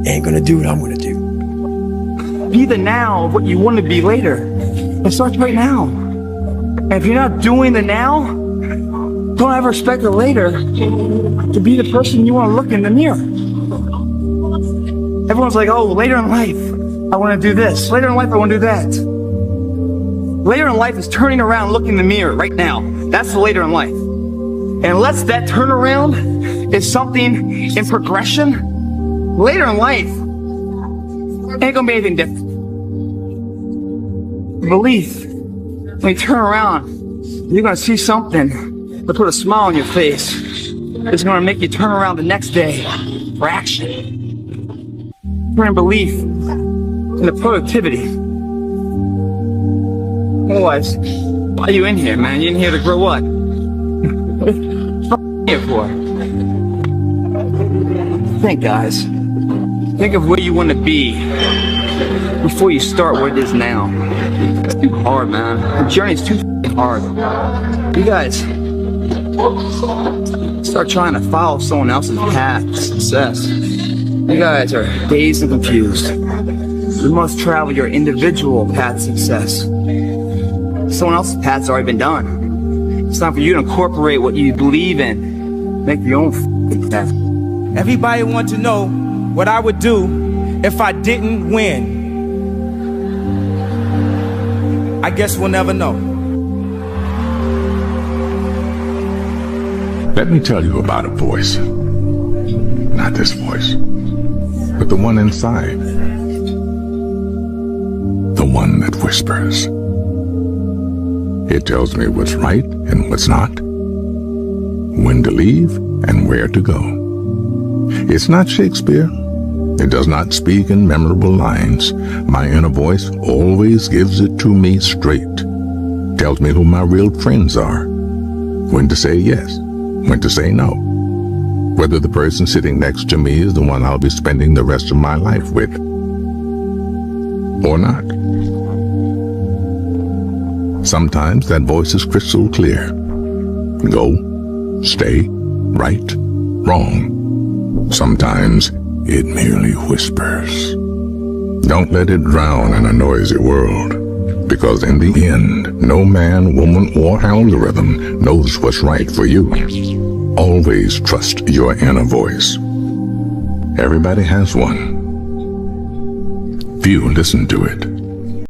ain't going to do what I'm going to do. Be the now of what you want to be later. It starts right now. And if you're not doing the now, don't ever expect the later to be the person you want to look in the mirror. Everyone's like, oh, later in life, I want to do this. Later in life, I want to do that. Later in life is turning around, looking in the mirror right now. That's the later in life. And unless that turnaround is something in progression, later in life ain't gonna be anything different. Belief, when you turn around, you're gonna see something that put a smile on your face. It's gonna make you turn around the next day for action. Turn in belief in the productivity. Otherwise, why are you in here, man? You're in here to grow what? What are you here for? Think, guys. Think of where you want to be before you start where it is now. It's too hard, man. The journey's too hard. You guys start trying to follow someone else's path to success. You guys are dazed and confused. You must travel your individual path to success. Someone else's path's already been done. It's time for you to incorporate what you believe in. Make your own path. Everybody wants to know what I would do if I didn't win. I guess we'll never know. Let me tell you about a voice. Not this voice, but the one inside. The one that whispers. It tells me what's right and what's not, when to leave and where to go. It's not Shakespeare. It does not speak in memorable lines. My inner voice always gives it to me straight. Tells me who my real friends are, when to say yes, when to say no, whether the person sitting next to me is the one I'll be spending the rest of my life with, or not. Sometimes that voice is crystal clear. Go, stay, right, wrong. Sometimes it merely whispers. Don't let it drown in a noisy world, because in the end, no man, woman, or algorithm knows what's right for you. Always trust your inner voice. Everybody has one. Few listen to it.